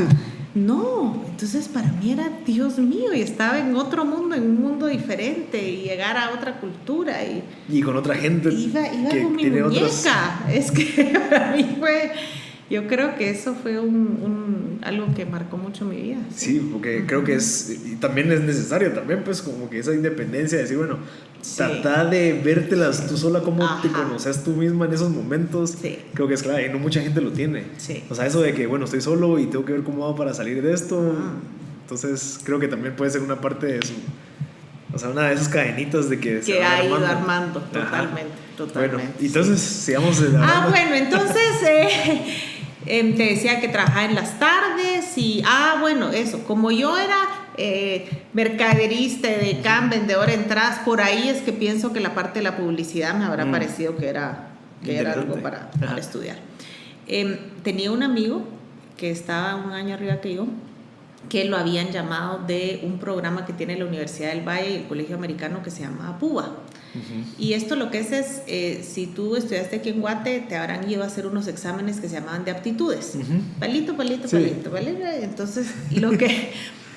No, entonces para mí era, Dios mío, y estaba en otro mundo, en un mundo diferente, y llegar a otra cultura. Y con otra gente. Iba con mi muñeca. Es que para mí fue... Yo creo que eso fue algo que marcó mucho mi vida. Sí, porque creo que y también es necesario, también pues como que esa independencia de decir, bueno, trata de vértelas tú sola, como te conoces tú misma en esos momentos, creo que es clave, y no mucha gente lo tiene. O sea, eso de que, bueno, estoy solo y tengo que ver cómo hago para salir de esto, entonces creo que también puede ser una parte de o sea, una de esas cadenitas de que se ha ido armando, totalmente. Bueno, entonces sigamos. Entonces te decía que trabajaba en las tardes y, eso, como yo era mercaderista, vendedora en tras, por ahí es que pienso que la parte de la publicidad me habrá parecido que era algo para estudiar. Tenía un amigo que estaba un año arriba que yo, que lo habían llamado de un programa que tiene la Universidad del Valle y el Colegio Americano que se llama PUBA. Y esto lo que es si tú estudiaste aquí en Guate, te habrán ido a hacer unos exámenes que se llamaban de aptitudes. Palito. Entonces,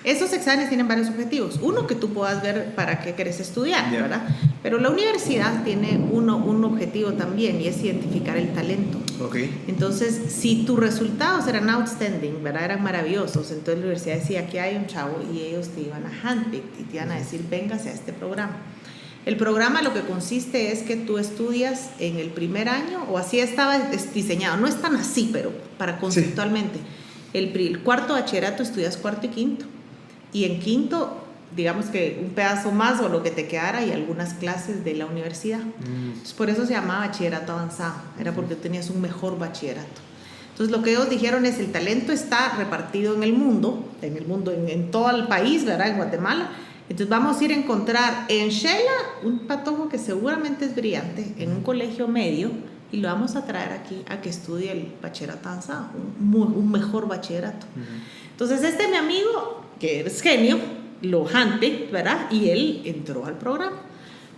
esos exámenes tienen varios objetivos. Uno, que tú puedas ver para qué quieres estudiar, ¿verdad? Pero la universidad tiene un objetivo también, y es identificar el talento. Entonces, si tus resultados eran outstanding, ¿verdad? Eran maravillosos, entonces la universidad decía, aquí hay un chavo, y ellos te iban a handpick y te iban a decir, véngase a este programa. El programa lo que consiste es que tú estudias en el primer año, o así estaba diseñado, no es tan así, pero para conceptualmente. El cuarto bachillerato estudias cuarto y quinto, y en quinto, digamos que un pedazo más o lo que te quedara y algunas clases de la universidad. Entonces, por eso se llamaba bachillerato avanzado, era porque tenías un mejor bachillerato. Entonces lo que ellos dijeron es: el talento está repartido en el mundo, en todo el país, ¿verdad? En Guatemala. Entonces vamos a ir a encontrar en Shela un patojo que seguramente es brillante en un colegio medio, y lo vamos a traer aquí a que estudie el bachillerato avanzado, un mejor bachillerato. Entonces mi amigo, que es genio, lo handpicked, ¿verdad? Y él entró al programa.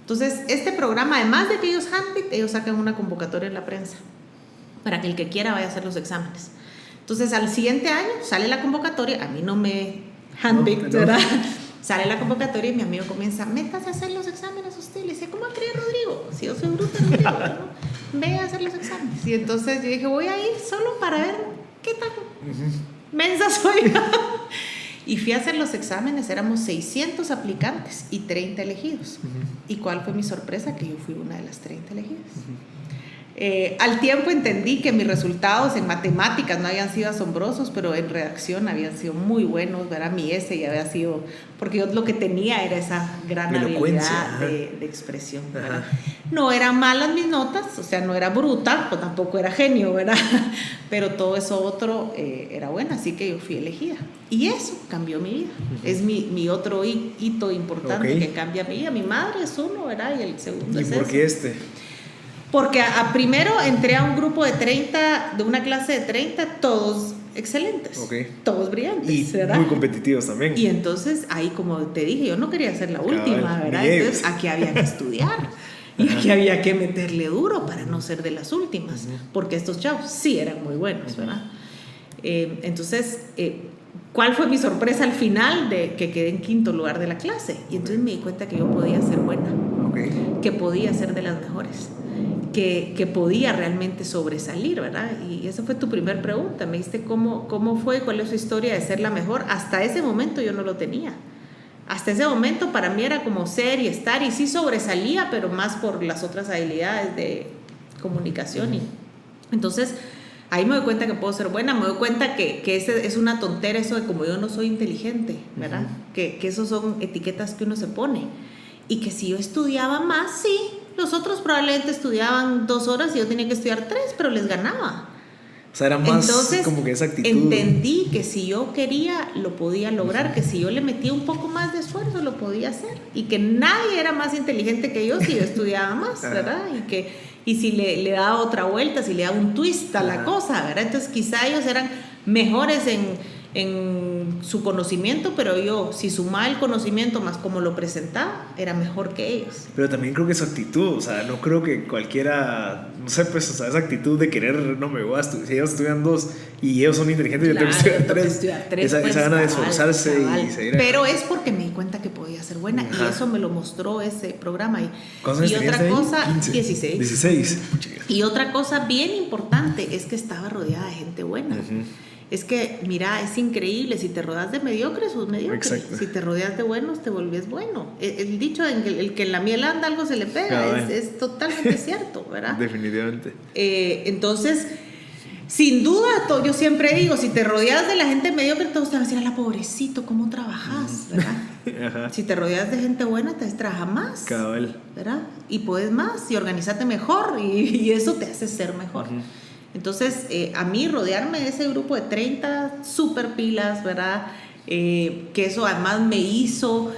Entonces este programa, además de que ellos handpicked, ellos sacan una convocatoria en la prensa para que el que quiera vaya a hacer los exámenes. Entonces al siguiente año sale la convocatoria, a mí no me handpicked, ¿verdad? Sale la convocatoria y mi amigo comienza: métase a hacer los exámenes usted. Le dice: ¿cómo va a creer, Rodrigo? Si yo soy bruta, Rodrigo, ¿no? Ve a hacer los exámenes. Y entonces yo dije: voy a ir solo para ver qué tal mensa soy. Y fui a hacer los exámenes, éramos 600 aplicantes y 30 elegidos. ¿Y cuál fue mi sorpresa? Que yo fui una de las 30 elegidas. Al tiempo entendí que mis resultados en matemáticas no habían sido asombrosos, pero en redacción habían sido muy buenos, ¿verdad? Mi S ya había sido, porque yo lo que tenía era esa gran habilidad de expresión, ¿verdad? No eran malas mis notas, o sea, no era bruta, o tampoco era genio, ¿verdad? Pero todo eso otro era bueno, así que yo fui elegida. Y eso cambió mi vida. Es mi otro hito importante que cambia mi vida. Mi madre es uno, ¿verdad? Y el segundo es ¿Y por qué Porque primero entré a un grupo de 30, de una clase de 30, todos excelentes, todos brillantes, y ¿verdad? Muy competitivos también. Y entonces ahí, como te dije, yo no quería ser la última, ¿verdad? Entonces aquí había que estudiar y aquí había que meterle duro para no ser de las últimas, porque estos chavos sí eran muy buenos, ¿verdad? Entonces, ¿cuál fue mi sorpresa al final? De que quedé en quinto lugar de la clase. Y entonces me di cuenta que yo podía ser buena, que podía ser de las mejores, que podía realmente sobresalir, ¿verdad? Y esa fue tu primer pregunta. Me dijiste cómo fue, cuál es su historia de ser la mejor. Hasta ese momento yo no lo tenía. Hasta ese momento para mí era como ser y estar, y sí sobresalía, pero más por las otras habilidades de comunicación. Y entonces ahí me doy cuenta que puedo ser buena, me doy cuenta que es una tontera eso de como yo no soy inteligente, ¿verdad? Que esos son etiquetas que uno se pone. Y que si yo estudiaba más, sí, los otros probablemente estudiaban 2 horas y yo tenía que estudiar 3, pero les ganaba. O sea, era más entonces, como que esa actitud. Entendí que si yo quería, lo podía lograr, que si yo le metía un poco más de esfuerzo, lo podía hacer. Y que nadie era más inteligente que yo si yo estudiaba más, ¿verdad? Y si le daba otra vuelta, si le daba un twist a la cosa, ¿verdad? Entonces quizá ellos eran mejores en su conocimiento, pero yo, si sumaba el conocimiento más como lo presentaba, era mejor que ellos. Pero también creo que su actitud, o sea, no creo que cualquiera, no sé, pues, o sea, esa actitud de querer, no me voy a estudiar, si ellos estudian 2 y ellos son inteligentes, yo tengo que estudiar 3, esa gana de esforzarse y seguir. Pero es porque me di cuenta que podía ser buena, y eso me lo mostró ese programa. ¿Cuántos años otra cosa, 15? 16. Y otra cosa bien importante es que estaba rodeada de gente buena. Es que, mira, es increíble, si te rodeas de mediocres, sos mediocre. Exacto. Si te rodeas de buenos, te volvías bueno. El dicho en el que en la miel anda algo se le pega, es totalmente cierto, ¿verdad? Definitivamente. Entonces, sin duda, yo siempre digo, si te rodeas de la gente mediocre, todos te van a decir: a la pobrecito, ¿cómo trabajas? ¿Verdad? Si te rodeas de gente buena, te trabaja más, ¿verdad? Y puedes más, y organízate mejor, y eso te hace ser mejor. Entonces, a mí rodearme de ese grupo de 30 super pilas, ¿verdad? Que eso además me hizo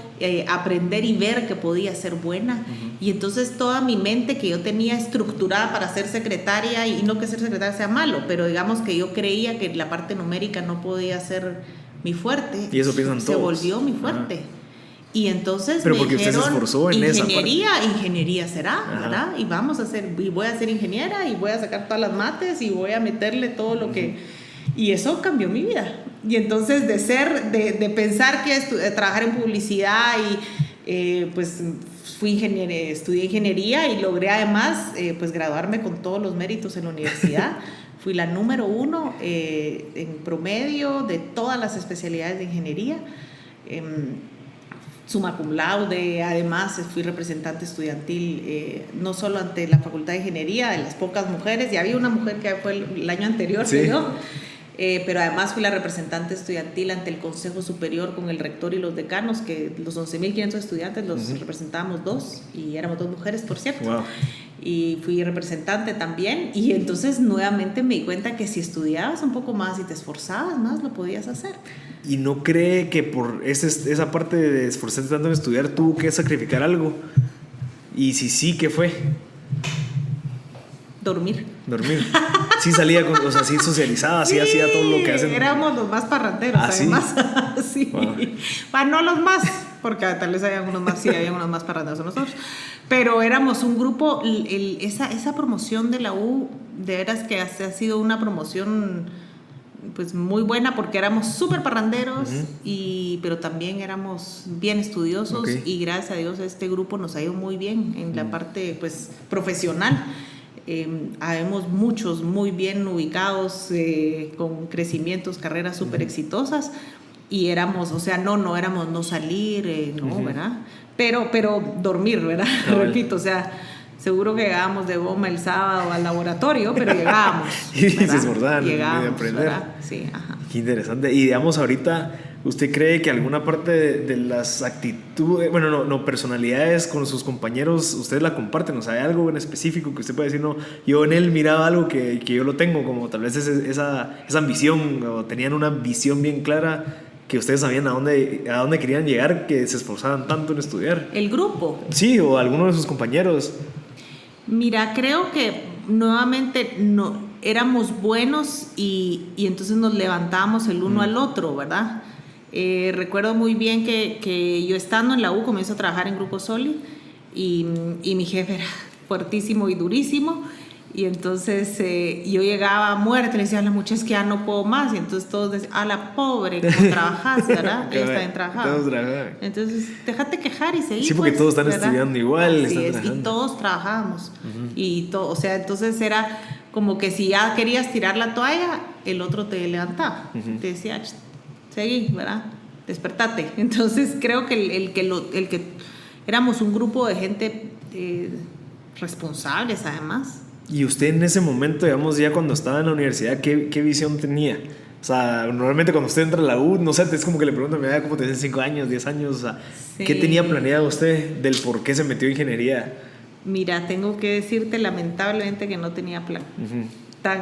aprender y ver que podía ser buena. Y entonces toda mi mente que yo tenía estructurada para ser secretaria, y no que ser secretaria sea malo, pero digamos que yo creía que la parte numérica no podía ser mi fuerte, y eso piensan se todos. volvió mi fuerte. Y entonces pero me porque dijeron, usted se esforzó en ingeniería será, ¿verdad? Y voy a ser ingeniera, y voy a sacar todas las mates, y voy a meterle todo lo que... Y eso cambió mi vida. Y entonces de pensar que trabajar en publicidad, y pues estudié ingeniería, y logré además pues graduarme con todos los méritos en la universidad. Fui la número 1 en promedio de todas las especialidades de ingeniería. summa cum laude. Además fui representante estudiantil, no solo ante la Facultad de Ingeniería, de las pocas mujeres, ya había una mujer que fue el año anterior, sí. que yo, pero además fui la representante estudiantil ante el Consejo Superior con el rector y los decanos, que los 11.500 estudiantes los representábamos 2, y éramos 2 mujeres, por cierto. Wow. Y fui representante también, y entonces nuevamente me di cuenta que si estudiabas un poco más y te esforzabas más, lo podías hacer. ¿Y no cree que por esa parte de esforzarse tanto en estudiar tuvo que sacrificar algo? Y si sí, ¿qué fue? Dormir. Sí salía, o sea, sí socializaba, sí hacía todo lo que hacen. Éramos los más parranderos, además. Sí. Wow. Bueno, no los más, porque tal vez había unos más, sí, había unos más parranderos que nosotros. Pero éramos un grupo, esa promoción de la U, de veras que ha sido una promoción pues muy buena, porque éramos súper parranderos, pero también éramos bien estudiosos, okay. Y gracias a Dios este grupo nos ha ido muy bien en la parte pues profesional. Habemos muchos muy bien ubicados, con crecimientos, carreras súper exitosas, y éramos, o sea, no éramos no salir, no, ¿verdad? Pero dormir, ¿verdad? Repito, o sea, seguro que llegábamos de goma el sábado al laboratorio, pero llegábamos. Y se esforzaban de aprender. ¿verdad? Sí, ajá. Qué interesante. Y digamos, ahorita, ¿usted cree que alguna parte de las actitudes, bueno, no, personalidades con sus compañeros, ustedes la comparten? O sea, ¿hay algo en específico que usted puede decir, no, yo en él miraba algo que yo lo tengo, como tal vez esa ambición, o tenían una visión bien clara, que ustedes sabían a dónde querían llegar, que se esforzaban tanto en estudiar? ¿El grupo? Sí, o alguno de sus compañeros. Mira, creo que nuevamente no, éramos buenos y entonces nos levantábamos el uno al otro, ¿verdad? Recuerdo muy bien que yo estando en la U comienzo a trabajar en Grupo Solid, y mi jefe era fuertísimo y durísimo, y entonces yo llegaba a muerte, le decía a la muchacha que ya no puedo más, y entonces todos decían, a la pobre, ¿cómo trabajas, verdad? Ellos también trabajaban. Entonces, déjate quejar y seguir. Sí, porque pues, todos están ¿verdad? estudiando igual. Así es, y todos trabajábamos. Y o sea, entonces era como que si ya querías tirar la toalla, el otro te levantaba. Te decía, seguí, ¿verdad? Despertate. Entonces creo que el que éramos un grupo de gente responsables, además. Y usted en ese momento, digamos, ya cuando estaba en la universidad, ¿qué visión tenía? O sea, normalmente cuando usted entra a la U, no sé, es como que le preguntan, mira, ¿cómo te dicen 5 años, 10 años? O sea, sí. ¿Qué tenía planeado usted del por qué se metió en ingeniería? Mira, tengo que decirte lamentablemente que no tenía plan.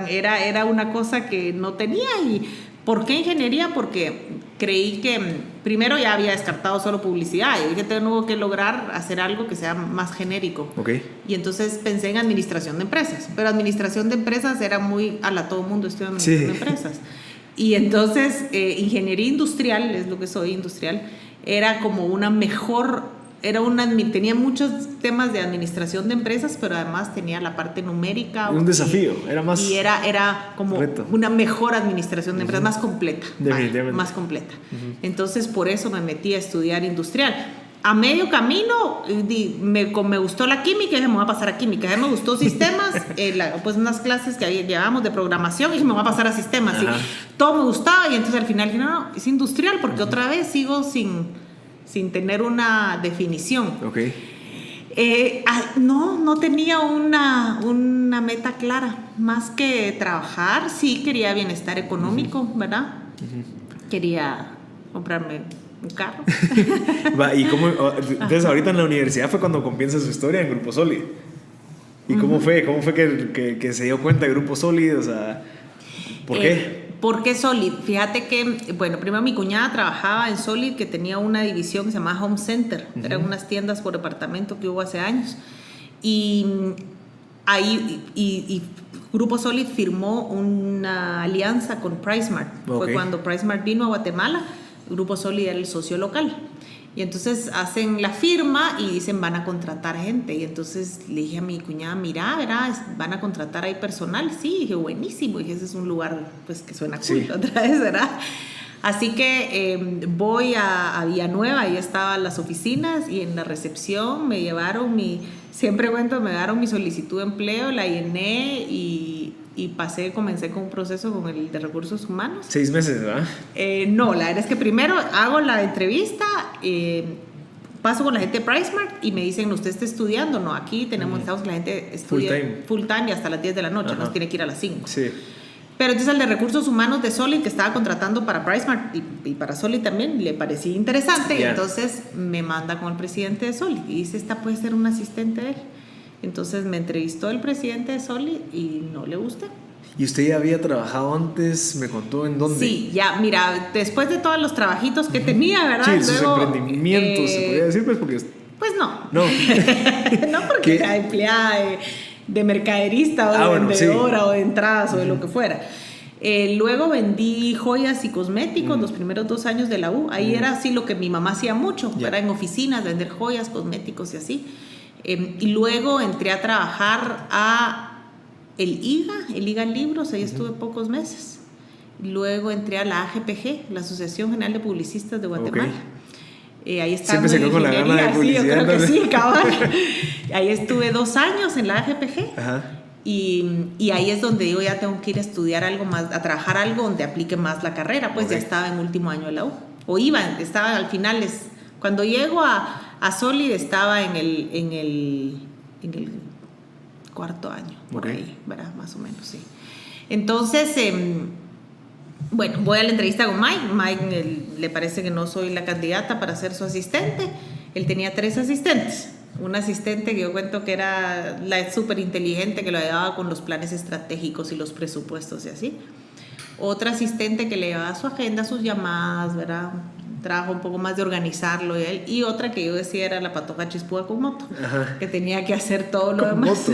Era una cosa que no tenía. ¿Y por qué ingeniería? Porque creí que primero ya había descartado solo publicidad y dije, tengo que lograr hacer algo que sea más genérico. Okay. Y entonces pensé en administración de empresas, pero administración de empresas era muy todo el mundo estudia administración de empresas. Y entonces ingeniería industrial, es lo que soy, industrial, era como una mejor, tenía muchos temas de administración de empresas, pero además tenía la parte numérica. Un desafío, era más. Y era como reto. Una mejor administración de empresas, más completa. Más completa. Entonces, por eso me metí a estudiar industrial. A medio camino me gustó la química y dije, me voy a pasar a química. Ya me gustó sistemas, pues unas clases que llevábamos de programación, y dije, me voy a pasar a sistemas. Y todo me gustaba, y entonces al final dije, no, es industrial, porque otra vez sigo sin tener una definición. Okay. No tenía una meta clara, más que trabajar. Sí quería bienestar económico, ¿verdad? Quería comprarme un carro. ¿Y cómo? Entonces ahorita en la universidad fue cuando comienza su historia en Grupo Solid. ¿Y cómo fue que se dio cuenta de Grupo Solid? O sea, ¿por qué? ¿Por qué Solid? Fíjate que, bueno, primero mi cuñada trabajaba en Solid, que tenía una división que se llamaba Home Center. Eran unas tiendas por departamento que hubo hace años. Y ahí Grupo Solid firmó una alianza con PriceSmart. Fue cuando PriceSmart vino a Guatemala. Grupo Solid era el socio local. Y entonces hacen la firma y dicen, van a contratar gente. Y entonces le dije a mi cuñada, mira, ¿verdad? ¿Van a contratar ahí personal? Sí, dije, buenísimo. Y dije, ese es un lugar pues que suena cool, otra vez, ¿verdad? Así que voy a Villanueva, ahí estaban las oficinas, y en la recepción me llevaron me dieron mi solicitud de empleo, la llené y comencé con un proceso con el de recursos humanos. 6 meses, ¿verdad? No, la verdad es que primero hago la entrevista, paso con la gente de PriceSmart y me dicen, ¿usted está estudiando? No, aquí estamos que la gente estudia full time y hasta las 10 de la noche, no tiene que ir a las 5. Sí. Pero entonces al de recursos humanos de Solid, que estaba contratando para PriceSmart y para Solid también, le parecía interesante. Y entonces me manda con el presidente de Solid y dice, esta puede ser un asistente de él. Entonces me entrevistó el presidente de Solid y no le gusté. ¿Y usted ya había trabajado antes? ¿Me contó en dónde? Sí, ya, mira, después de todos los trabajitos que tenía, ¿verdad? Sí, sus emprendimientos, se podría decir, pues porque... Pues no. No. No porque era empleada de mercaderista o de vendedora o de entradas o de lo que fuera. Luego vendí joyas y cosméticos los primeros 2 años de la U. Ahí era así lo que mi mamá hacía mucho, era en oficinas, vender joyas, cosméticos y así. Y luego entré a trabajar a el IGA Libros, ahí estuve pocos meses. Luego entré a la AGPG, la Asociación General de Publicistas de Guatemala. Ahí estaba. Siempre se quedó con la gana de publicidad. Sí, yo creo que sí, cabal. Ahí estuve 2 años en la AGPG. Ajá. Y ahí es donde yo ya tengo que ir a estudiar algo más, a trabajar algo donde aplique más la carrera, pues ya estaba en último año de la U. Estaba al final, cuando llego a Solid estaba en el 4º año, por ahí, ¿verdad? Más o menos, sí. Entonces, bueno, voy a la entrevista con Mike. Mike le parece que no soy la candidata para ser su asistente. Él tenía 3 asistentes. Un asistente que yo cuento que era la súper inteligente, que lo ayudaba con los planes estratégicos y los presupuestos y así. Otra asistente que le llevaba su agenda, sus llamadas, ¿verdad? Trabajo un poco más de organizarlo y él. Y otra que yo decía era la patoja chispuda con moto, que tenía que hacer todo lo demás.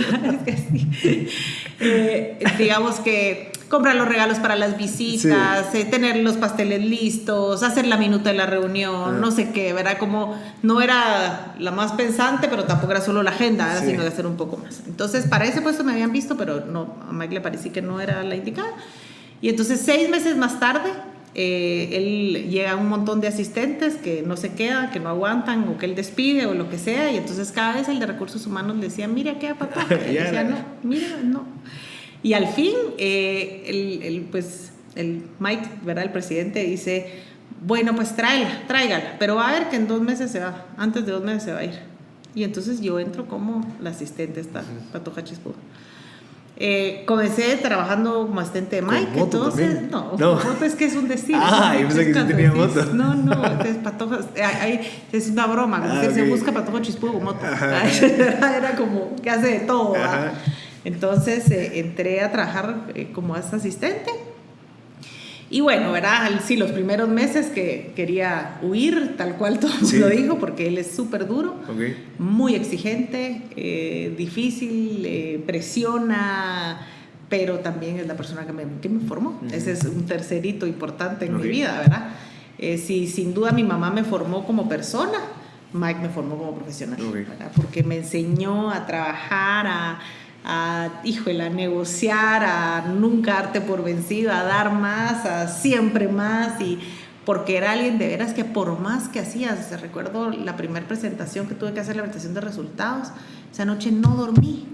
Digamos que comprar los regalos para las visitas, tener los pasteles listos, hacer la minuta de la reunión, no sé qué, ¿verdad? Como no era la más pensante, pero tampoco era solo la agenda, ¿verdad? Sino de hacer un poco más. Entonces, para ese puesto me habían visto, pero no, a Mike le parecía que no era la indicada. Y entonces 6 meses más tarde, él llega a un montón de asistentes que no se quedan, que no aguantan o que él despide o lo que sea, y entonces cada vez el de recursos humanos le decía, mira, queda patoja, y él decía, no, mira, no. Y al fin, pues el Mike, ¿verdad? El presidente dice, bueno, pues tráigala, pero va a ver que en 2 meses se va, antes de 2 meses se va a ir. Y entonces yo entro como la asistente esta patoja chispuda. Comencé trabajando como asistente de Mike, entonces moto es que es un destino. Yo pensé que sí tenía moto. No, es patoja, es una broma, como que se busca patoja chispudo con moto. Era como que hace de todo. Entonces entré a trabajar como asistente. Y bueno, ¿verdad? Sí, los primeros meses que quería huir, tal cual todo el mundo dijo, porque él es súper duro, muy exigente, difícil, presiona, pero también es la persona que me formó. Ese es un tercerito importante en mi vida, ¿verdad? Sí, sin duda mi mamá me formó como persona, Mike me formó como profesional, ¿verdad? Porque me enseñó a trabajar, a negociar, a nunca darte por vencido, a dar más, a siempre más, y porque era alguien de veras que por más que hacías, recuerdo la primera presentación que tuve que hacer, la presentación de resultados, esa noche no dormí,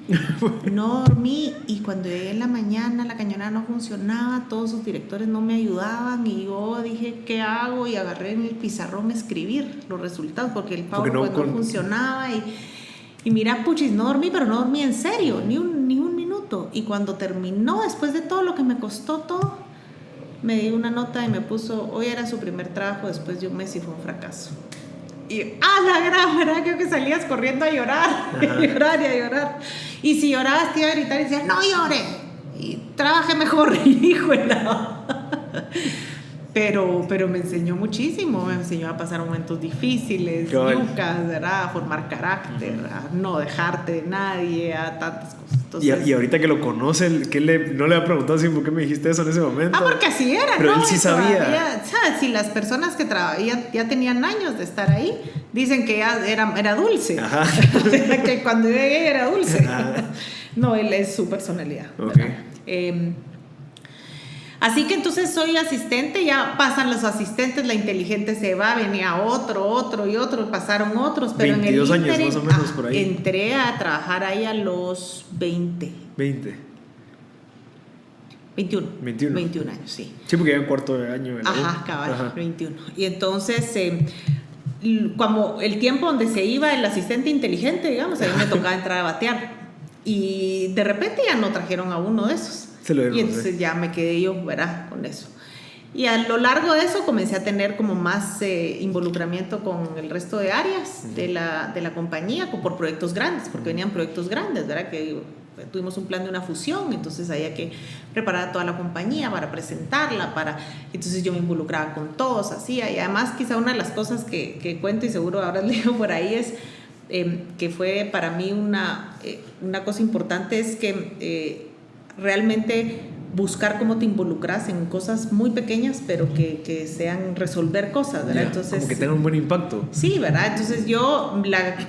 y cuando llegué en la mañana la cañonera no funcionaba, todos sus directores no me ayudaban y yo dije, ¿qué hago? Y agarré en el pizarrón a escribir los resultados porque el PowerPoint no funcionaba y mira, puchis, no dormí, pero no dormí en serio, ni un minuto. Y cuando terminó, después de todo lo que me costó todo, me dio una nota y me puso, hoy era su primer trabajo después de un mes y fue un fracaso. Y, la gran verdad, creo que salías corriendo a llorar, a llorar. Y si llorabas te iba a gritar y decías, no llore, y trabaje mejor, híjole. Pero me enseñó muchísimo, me enseñó a pasar momentos difíciles, yucas, ¿verdad? A formar carácter, a no dejarte de nadie, a tantas cosas. Entonces, y ahorita que lo conoce, no le ha preguntado si por qué me dijiste eso en ese momento. Porque así era, pero ¿no? Él sí sabía. ¿Sabes? Si las personas que ya tenían años de estar ahí, dicen que ya era dulce. Que cuando yo llegué era dulce. No, él es su personalidad. Así que entonces soy asistente, ya pasan los asistentes, la inteligente se va, venía otro y otro, pasaron otros, pero 22 en el años más o menos por ahí. Entré a trabajar ahí a los 21 años, sí. Sí, porque ya en 4º año. Cabal, 21. Y entonces como el tiempo donde se iba el asistente inteligente, digamos, a mí me tocaba entrar a batear. Y de repente ya no trajeron a uno de esos. Y entonces ya me quedé yo, ¿verdad? Con eso. Y a lo largo de eso comencé a tener como más involucramiento con el resto de áreas de la compañía, por proyectos grandes, porque venían proyectos grandes, ¿verdad? Que tuvimos un plan de una fusión, entonces había que preparar a toda la compañía para presentarla, entonces yo me involucraba con todos, así, y además quizá una de las cosas que cuento y seguro habrás leído por ahí es que fue para mí una cosa importante es que realmente buscar cómo te involucras en cosas muy pequeñas, pero que sean resolver cosas, ¿verdad? Entonces, como que tengan un buen impacto. Sí, ¿verdad? Entonces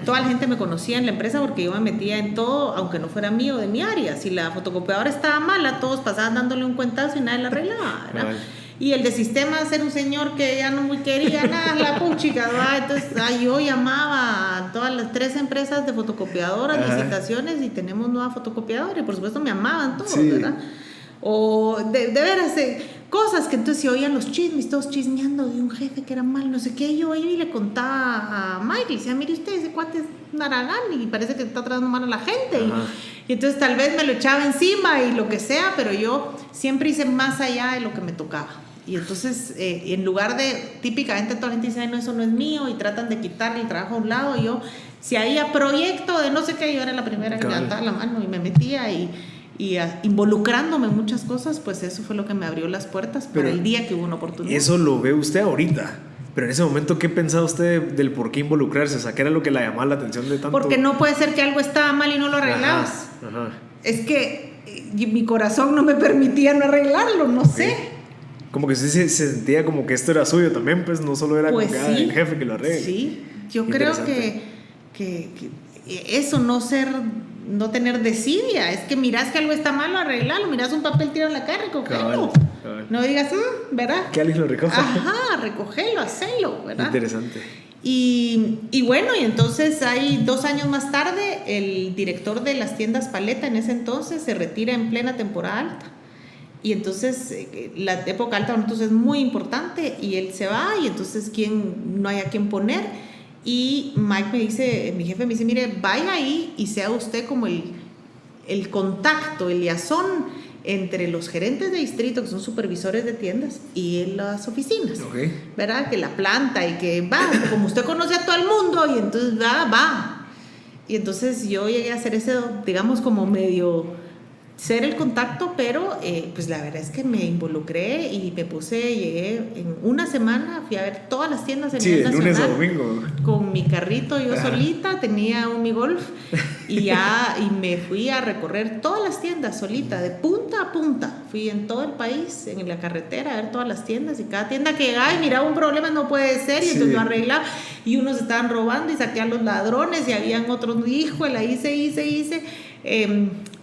toda la gente me conocía en la empresa porque yo me metía en todo, aunque no fuera mío, de mi área. Si la fotocopiadora estaba mala, todos pasaban dándole un cuentazo y nadie la arreglaba, ¿verdad? Vale. Y el de sistemas era un señor que ya no muy quería nada, la puchica, ¿verdad? Entonces yo llamaba a todas las 3 empresas de fotocopiadoras, licitaciones, y tenemos nueva fotocopiadora, y por supuesto me amaban todos, sí. ¿Verdad? O de veras, cosas que entonces se oían los chismes, todos chismeando de un jefe que era mal, no sé qué. Yo ahí le contaba a Mike, le decía, mire usted, ese cuate es un aragán y parece que está tratando mal a la gente. Y entonces tal vez me lo echaba encima y lo que sea, pero yo siempre hice más allá de lo que me tocaba. Y entonces, en lugar de, típicamente toda la gente dice, ay, no, eso no es mío, y tratan de quitarle el trabajo a un lado, y yo, si había proyecto de no sé qué, yo era la primera que levantaba la mano y me metía y involucrándome en muchas cosas, pues eso fue lo que me abrió las puertas para el día que hubo una oportunidad. Eso lo ve usted ahorita, pero en ese momento, ¿qué pensaba usted del por qué involucrarse? O sea, ¿qué era lo que la llamaba la atención de tanto? Porque no puede ser que algo estaba mal y no lo arreglabas. Ajá. Es que mi corazón no me permitía no arreglarlo, no sé. Como que usted se sentía como que esto era suyo también, pues no solo era pues como sí, el jefe que lo arregle. Sí, yo creo que eso, no tener desidia, es que miras que algo está malo, arreglalo, miras un papel, tira en la cara, recogelo. No digas, ¿verdad? Que alguien lo recoja. Ajá, recogelo, hacelo, ¿verdad? Interesante. Y bueno, y entonces hay 2 años más tarde, el director de las tiendas Paleta en ese entonces se retira en plena temporada alta. Y entonces la época alta para nosotros es muy importante y él se va y entonces no hay a quién poner. Y Mike mi jefe me dice, mire, vaya ahí y sea usted como el contacto, el liazón entre los gerentes de distrito, que son supervisores de tiendas, y en las oficinas, ¿verdad? Que la planta y que va, como usted conoce a todo el mundo, y entonces va. Y entonces yo llegué a hacer ese, digamos, como medio ser el contacto, pero pues la verdad es que me involucré y llegué en una semana, fui a ver todas las tiendas en nivel nacional. Lunes a domingo. Con mi carrito yo solita, tenía un Mi Golf y me fui a recorrer todas las tiendas solita, de punta a punta. Fui en todo el país, en la carretera, a ver todas las tiendas, y cada tienda que llegaba y miraba un problema, no puede ser, y entonces yo arreglaba, y unos estaban robando y saqué a los ladrones, y habían otros, híjole, hice.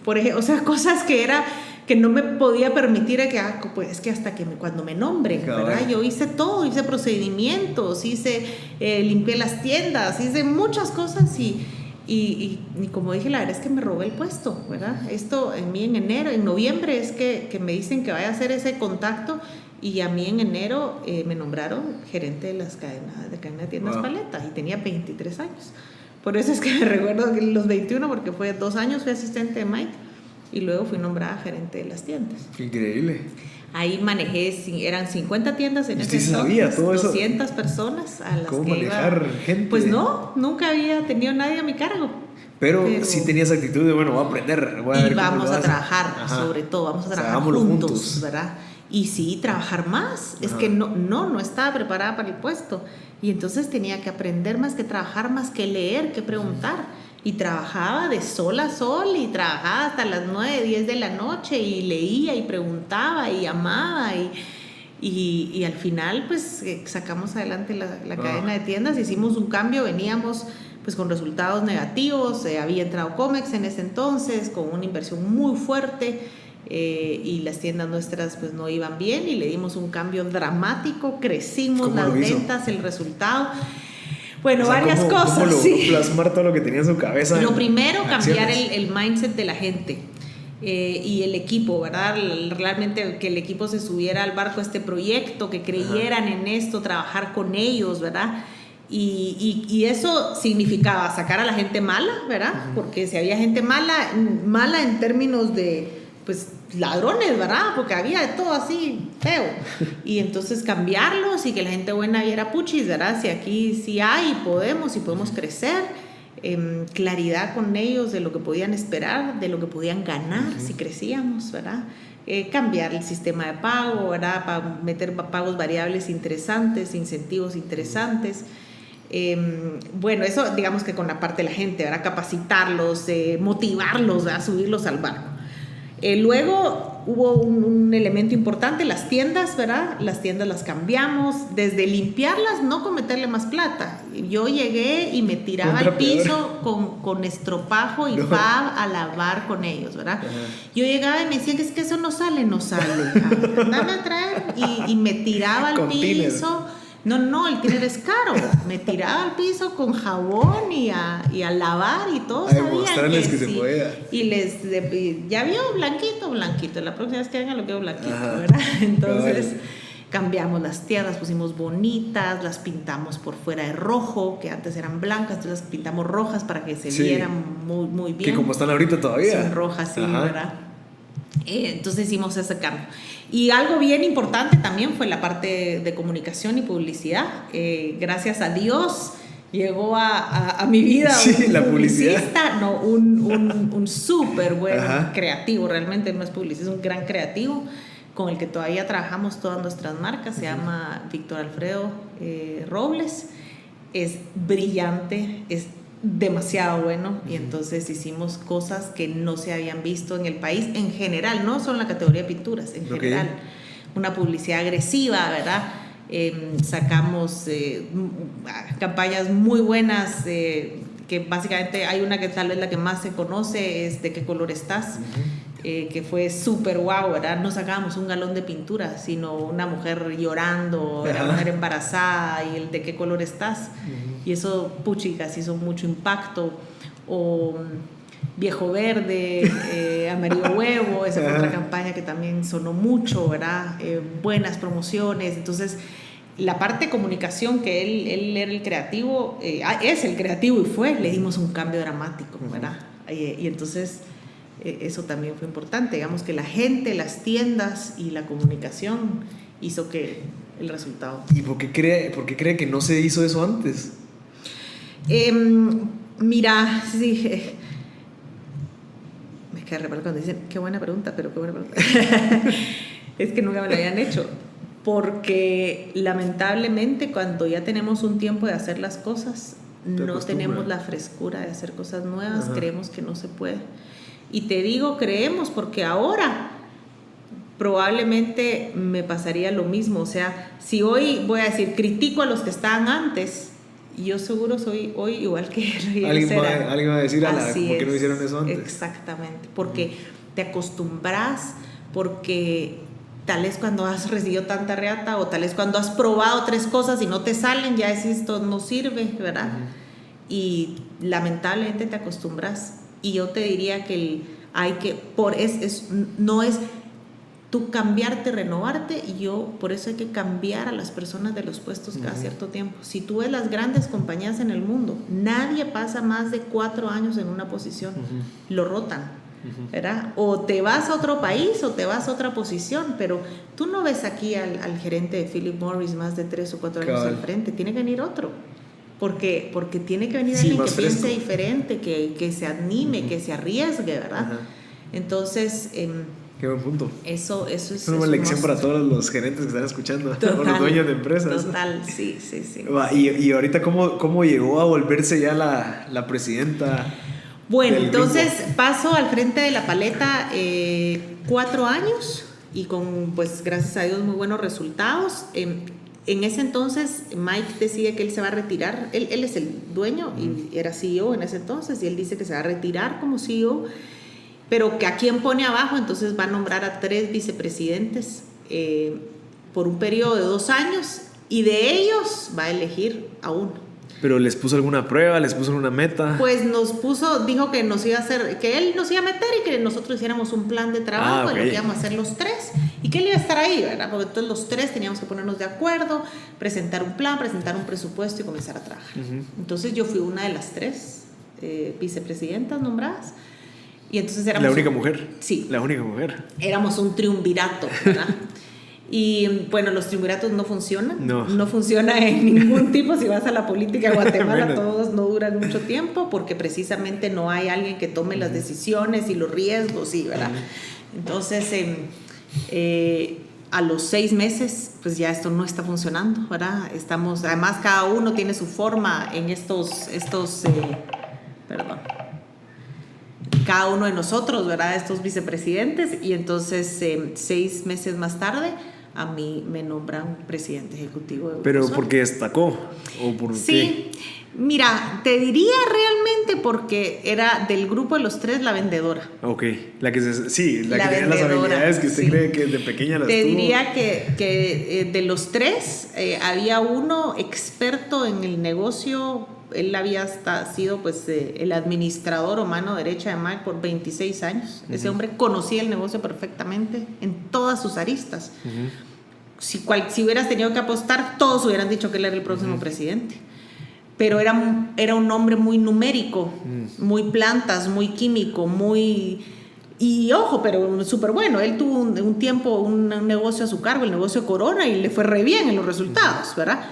Por ejemplo, o sea, cosas que no me podía permitir pues es que hasta cuando me nombren, ¿verdad? Yo hice todo, hice procedimientos, limpié las tiendas, hice muchas cosas y como dije, la verdad es que me robé el puesto, ¿verdad? Esto en noviembre es que me dicen que vaya a hacer ese contacto, y a mí en enero me nombraron gerente de cadena de tiendas Paleta, y tenía 23 años. Por eso es que me recuerdo que los 21, porque fue 2 años fui asistente de Mike y luego fui nombrada gerente de las tiendas. Increíble. Ahí eran 50 tiendas en ese entonces. ¿Usted sabía todo eso? 200 personas a las ¿Cómo que manejar gente? Pues no, nunca había tenido nadie a mi cargo. Pero sí tenías actitud de, bueno, voy a aprender. Y vamos a trabajar, sobre todo, vamos a trabajar juntos, ¿verdad? Y sí, trabajar más. Es que no estaba preparada para el puesto. Y entonces tenía que aprender más, que trabajar más, que leer, que preguntar. Y trabajaba de sol a sol, y trabajaba hasta las 9, 10 de la noche, y leía y preguntaba y llamaba. Y al final, pues, sacamos adelante la cadena de tiendas, hicimos un cambio, veníamos pues con resultados negativos, había entrado Comex en ese entonces, con una inversión muy fuerte, y las tiendas nuestras pues no iban bien, y le dimos un cambio dramático, crecimos las ventas, el resultado, bueno, varias cosas. ¿Cómo plasmar todo lo que tenía en su cabeza? Lo primero, cambiar el mindset de la gente, y el equipo, ¿verdad? Realmente que el equipo se subiera al barco a este proyecto, que creyeran en esto, trabajar con ellos, ¿verdad? Y eso significaba sacar a la gente mala, ¿verdad? Porque si había gente mala en términos de, pues, ladrones, ¿verdad? Porque había de todo así feo. Y entonces cambiarlos y que la gente buena viera puchis, ¿verdad? Si aquí sí hay y podemos crecer. Claridad con ellos de lo que podían esperar, de lo que podían ganar si crecíamos, ¿verdad? Cambiar el sistema de pago, ¿verdad? Para meter pagos variables interesantes, incentivos interesantes. Bueno, eso digamos que con la parte de la gente, ¿verdad? Capacitarlos, motivarlos, ¿verdad? Subirlos al barco. Luego hubo un elemento importante, las tiendas, ¿verdad? Las tiendas las cambiamos, desde limpiarlas, no con meterle más plata. Yo llegué y me tiraba al piso con estropajo y fab a lavar con ellos, ¿verdad? Yo llegaba y me decían que es que eso no sale. Dame a traer y me tiraba al piso. No, el tiner es caro. Me tiraba al piso con jabón y a lavar y todos sabían que se podía. Y ya vio blanquito. La próxima vez que venga lo quiero blanquito, ¿verdad? Entonces cambiamos las tiendas, pusimos bonitas, las pintamos por fuera de rojo, que antes eran blancas, entonces las pintamos rojas para que se vieran muy, muy bien. Que como están ahorita todavía. Son rojas, sí, ¿verdad? Entonces hicimos ese cambio. Y algo bien importante también fue la parte de comunicación y publicidad. Gracias a Dios llegó a mi vida la publicista. No, un súper buen creativo, realmente no es publicista, es un gran creativo con el que todavía trabajamos todas nuestras marcas. Se llama Víctor Alfredo Robles. Es brillante, es demasiado bueno, y entonces hicimos cosas que no se habían visto en el país en general, no solo en la categoría de pinturas, en general. Una publicidad agresiva, ¿verdad? Sacamos campañas muy buenas, que básicamente hay una que tal vez la que más se conoce es ¿De qué color estás? Que fue súper guau, ¿verdad? No sacábamos un galón de pintura, sino una mujer llorando, una mujer embarazada y el ¿de qué color estás? Y eso, puchicas, hizo mucho impacto. O Viejo Verde, Amarillo Huevo, esa fue otra campaña que también sonó mucho, ¿verdad? Buenas promociones. Entonces, la parte de comunicación, que él era el creativo, es el creativo y le dimos un cambio dramático, ¿verdad? Y entonces, eso también fue importante. Digamos que la gente, las tiendas y la comunicación hizo que el resultado. ¿Y por qué cree que no se hizo eso antes? Mira, sí, me queda re mal cuando dicen qué buena pregunta. Es que nunca me la habían hecho, porque lamentablemente cuando ya tenemos un tiempo de hacer las cosas no tenemos la frescura de hacer cosas nuevas. Creemos que no se puede, y te digo creemos porque ahora probablemente me pasaría lo mismo. O sea, si hoy voy a decir critico a los que estaban antes, yo seguro soy hoy igual que alguien va a decir, ¿por qué no hicieron eso antes? Exactamente, porque te acostumbras, porque tal vez cuando has recibido tanta reata, o tal vez cuando has probado 3 cosas y no te salen, ya decís esto no sirve, ¿verdad? Y lamentablemente te acostumbras. Y yo te diría que no es tú cambiarte, renovarte, y por eso hay que cambiar a las personas de los puestos cada cierto tiempo. Si tú ves las grandes compañías en el mundo, nadie pasa más de 4 años en una posición, lo rotan, ¿verdad? O te vas a otro país o te vas a otra posición, pero tú no ves aquí al gerente de Philip Morris más de 3 o 4 años al frente, tiene que venir otro. Porque tiene que venir alguien que piense diferente, que se anime, que se arriesgue, ¿verdad? Entonces, qué buen punto. Eso es una lección para todos los gerentes que están escuchando, o los dueños de empresas. Total, sí. Y ahorita, ¿cómo llegó a volverse ya la presidenta? Bueno, entonces paso al frente de la paleta 4 años y con, pues, gracias a Dios, muy buenos resultados. En ese entonces, Mike decide que él se va a retirar. Él es el dueño y era CEO en ese entonces, y él dice que se va a retirar como CEO, pero que a quién pone abajo. Entonces va a nombrar a 3 vicepresidentes por un periodo de 2 años, y de ellos va a elegir a uno. ¿Pero les puso alguna prueba? ¿Les puso una meta? Pues dijo que nos iba a hacer, que él nos iba a meter y que nosotros hiciéramos un plan de trabajo de lo que íbamos a hacer los 3, y que él iba a estar ahí, ¿verdad? Porque entonces los tres teníamos que ponernos de acuerdo, presentar un plan, presentar un presupuesto y comenzar a trabajar. Entonces yo fui una de las 3 vicepresidentas nombradas. Y entonces éramos... ¿La única mujer? Sí. La única mujer. Éramos un triunvirato, ¿verdad? Y bueno, los triunviratos no funcionan. No funciona en ningún tipo. Si vas a la política de Guatemala, bueno, todos no duran mucho tiempo porque precisamente no hay alguien que tome las decisiones y los riesgos, sí, ¿verdad? Entonces, a los 6 meses, pues ya esto no está funcionando, ¿verdad? Estamos, además, cada uno tiene su forma en cada uno de nosotros, ¿verdad? Estos vicepresidentes, y entonces 6 meses más tarde a mí me nombran presidente ejecutivo de ¿Pero Eurosol. porque destacó? ¿O por sí, qué? Mira, te diría realmente porque era del grupo de los 3 la vendedora. Ok, la que tenía las habilidades que usted cree que de pequeña las tuvo. Te diría que de los 3 había uno experto en el negocio. Él había sido pues el administrador o mano derecha de Mike por 26 años. Ese hombre conocía el negocio perfectamente en todas sus aristas. Si hubieras tenido que apostar, todos hubieran dicho que él era el próximo presidente. Pero era un hombre muy numérico, muy plantas, muy químico, muy... Y ojo, pero súper bueno. Él tuvo un tiempo un negocio a su cargo, el negocio Corona, y le fue re bien en los resultados, ¿verdad?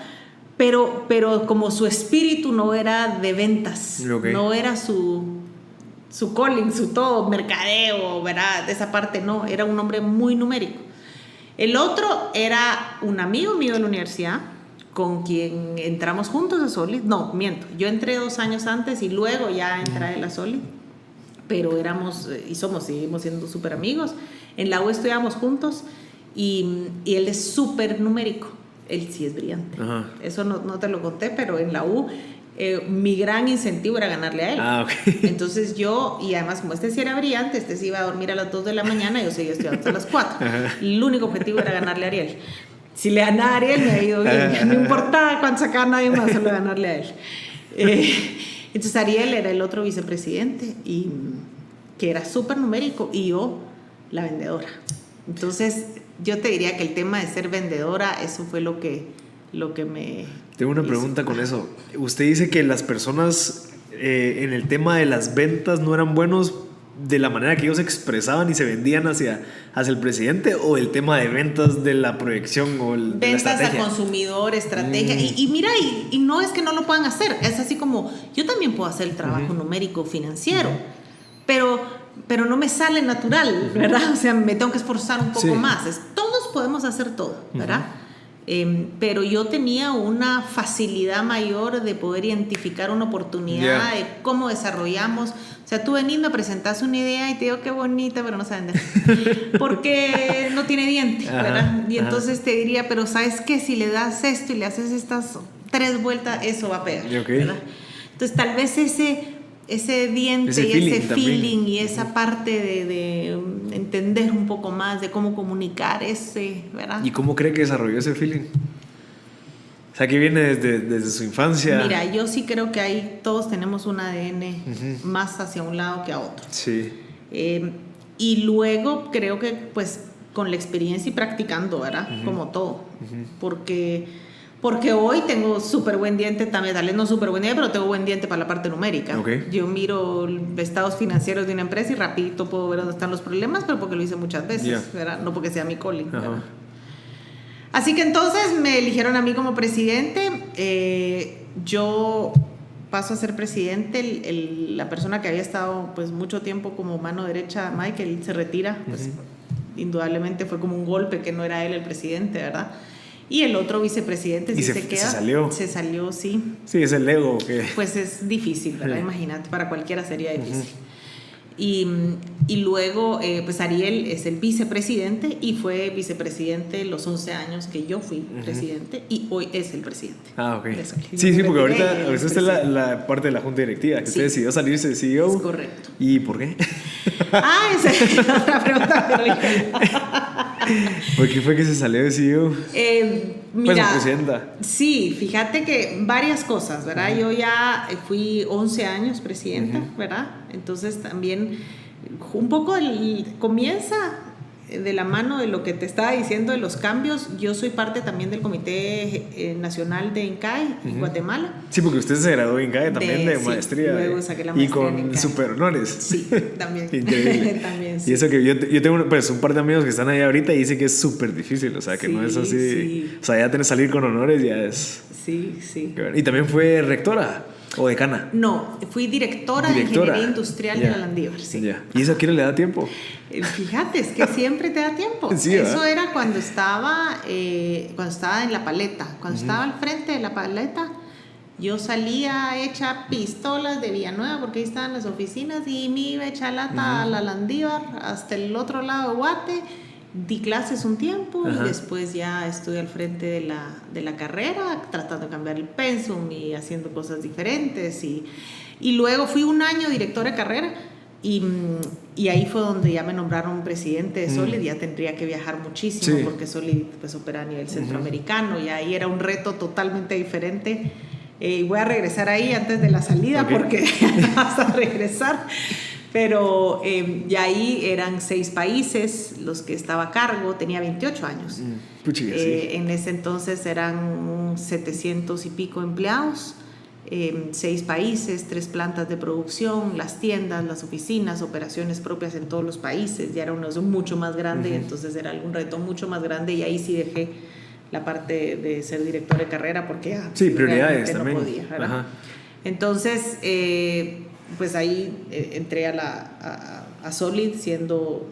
Pero como su espíritu no era de ventas, no era su calling, su todo, mercadeo, ¿verdad? De esa parte no, era un hombre muy numérico. El otro era un amigo mío de la universidad, con quien entramos juntos a Solid. No, miento, yo entré 2 años antes y luego ya entré a la Solid, pero seguimos siendo súper amigos. En la U estudiamos juntos y él es súper numérico. Él sí es brillante. Ajá. Eso no te lo conté, pero en la U mi gran incentivo era ganarle a él. Okay. Entonces y además como este sí era brillante, este sí iba a dormir a las 2 de la mañana, yo seguía estudiando hasta las 4. Ajá. El único objetivo era ganarle a Ariel. Si le ganaba a Ariel me ha ido bien. No importaba cuánto sacaba nadie más, solo ganarle a él. Entonces Ariel era el otro vicepresidente, y que era súper numérico, y yo la vendedora. Entonces yo te diría que el tema de ser vendedora, eso fue lo que me... Tengo una pregunta con eso. Usted dice que las personas en el tema de las ventas no eran buenos de la manera que ellos se expresaban y se vendían hacia el presidente, o el tema de ventas de la proyección o de la estrategia. Ventas al consumidor, estrategia. Y mira, y no es que no lo puedan hacer, es así como yo también puedo hacer el trabajo numérico financiero, pero no me sale natural, ¿verdad? O sea, me tengo que esforzar un poco más. Todos podemos hacer todo, ¿verdad? Pero yo tenía una facilidad mayor de poder identificar una oportunidad, de cómo desarrollamos. O sea, tú venís, me presentas una idea y te digo qué bonita, pero no sé vender. Porque no tiene diente, ¿verdad? Y entonces te diría, pero ¿sabes qué? Si le das esto y le haces estas 3 vueltas, eso va a pegar, ¿verdad? Entonces tal vez ese diente y ese feeling y esa parte de entender un poco más de cómo comunicar ¿verdad? ¿Y cómo cree que desarrolló ese feeling? O sea, que viene desde su infancia. Mira, yo sí creo que ahí todos tenemos un ADN más hacia un lado que a otro. Sí. Y luego creo que pues con la experiencia y practicando, ¿verdad? Como todo. Porque hoy tengo súper buen diente también, tal vez no súper buen diente, pero tengo buen diente para la parte numérica. Yo miro estados financieros de una empresa y rapidito puedo ver dónde están los problemas, pero porque lo hice muchas veces, ¿verdad? No porque sea mi calling, ¿verdad? Así que entonces me eligieron a mí como presidente. Yo paso a ser presidente. La persona que había estado pues mucho tiempo como mano derecha, Michael, se retira. Pues indudablemente fue como un golpe que no era él el presidente, ¿verdad? Y el otro vicepresidente sí se queda. Se salió, sí. Sí, es el ego. Pues es difícil, ¿verdad? Imagínate, para cualquiera sería difícil. Y luego, pues Ariel es el vicepresidente y fue vicepresidente los 11 años que yo fui presidente, y hoy es el presidente. Ok. Sí, porque ahorita usted está en la parte de la junta directiva, que usted decidió salirse de CEO. Es correcto. ¿Y por qué? Esa es otra pregunta. ¿Por qué fue que se salió de CEO? Mira, pues presidenta. Sí, fíjate que varias cosas, ¿verdad? Yo ya fui 11 años presidenta, ¿verdad? Entonces también un poco comienza de la mano de lo que te estaba diciendo de los cambios, yo soy parte también del Comité Nacional de INCAE en Guatemala. Sí, porque usted se graduó en INCAE también de maestría. Luego saqué la y maestría con super honores. Sí, también. Increíble. También, sí. Y eso que yo tengo pues, un par de amigos que están ahí ahorita y dicen que es súper difícil, o sea, que sí, no es así. Sí. O sea, ya tenés que salir con honores, ya es. Sí, sí. Y también fue rectora. ¿O decana? No, fui directora de Ingeniería Industrial de la Landívar. Sí. ¿Y eso a quién le da tiempo? Fíjate, es que siempre te da tiempo. Sí, eso era cuando estaba en La Paleta. Cuando estaba al frente de La Paleta, yo salía hecha pistolas de Villanueva, porque ahí estaban las oficinas, y me iba hecha lata a la Landívar, hasta el otro lado de Guate. Di clases un tiempo y después ya estuve al frente de la carrera, tratando de cambiar el pensum y haciendo cosas diferentes. Y luego fui un año directora de carrera y ahí fue donde ya me nombraron presidente de Solid. Ya tendría que viajar muchísimo porque Solid pues, opera a nivel centroamericano y ahí era un reto totalmente diferente. Voy a regresar ahí antes de la salida porque vas a regresar. Pero y ahí eran 6 países los que estaba a cargo, tenía 28 años. Puchiga, sí. En ese entonces eran 700 y pico empleados, 6 países, 3 plantas de producción, las tiendas, las oficinas, operaciones propias en todos los países. Ya era una cosa mucho más grande, entonces era un reto mucho más grande y ahí sí dejé la parte de ser director de carrera porque prioridades no también. Podía, ¿verdad? Entonces pues ahí entré a Solid siendo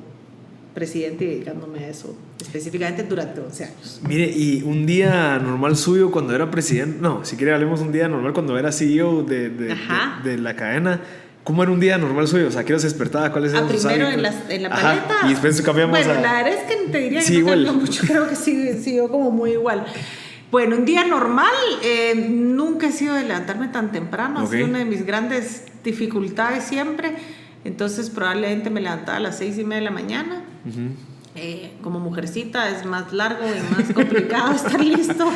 presidente y dedicándome a eso específicamente durante 11 años. Mire, y un día normal suyo cuando era presidente, no, si quiere hablemos un día normal cuando era CEO de la cadena. ¿Cómo era un día normal suyo? O sea, ¿qué hora se despertaba? ¿Cuáles eran sus primero hábitos? en la paleta. Y después cambiamos bueno, la verdad es que te diría que no cambió mucho. Creo que siguió como muy igual. Bueno, un día normal, nunca he sido de levantarme tan temprano, ha sido una de mis grandes dificultades siempre. Entonces probablemente me levantaba a las 6:30 de la mañana. Como mujercita es más largo y más complicado estar listo.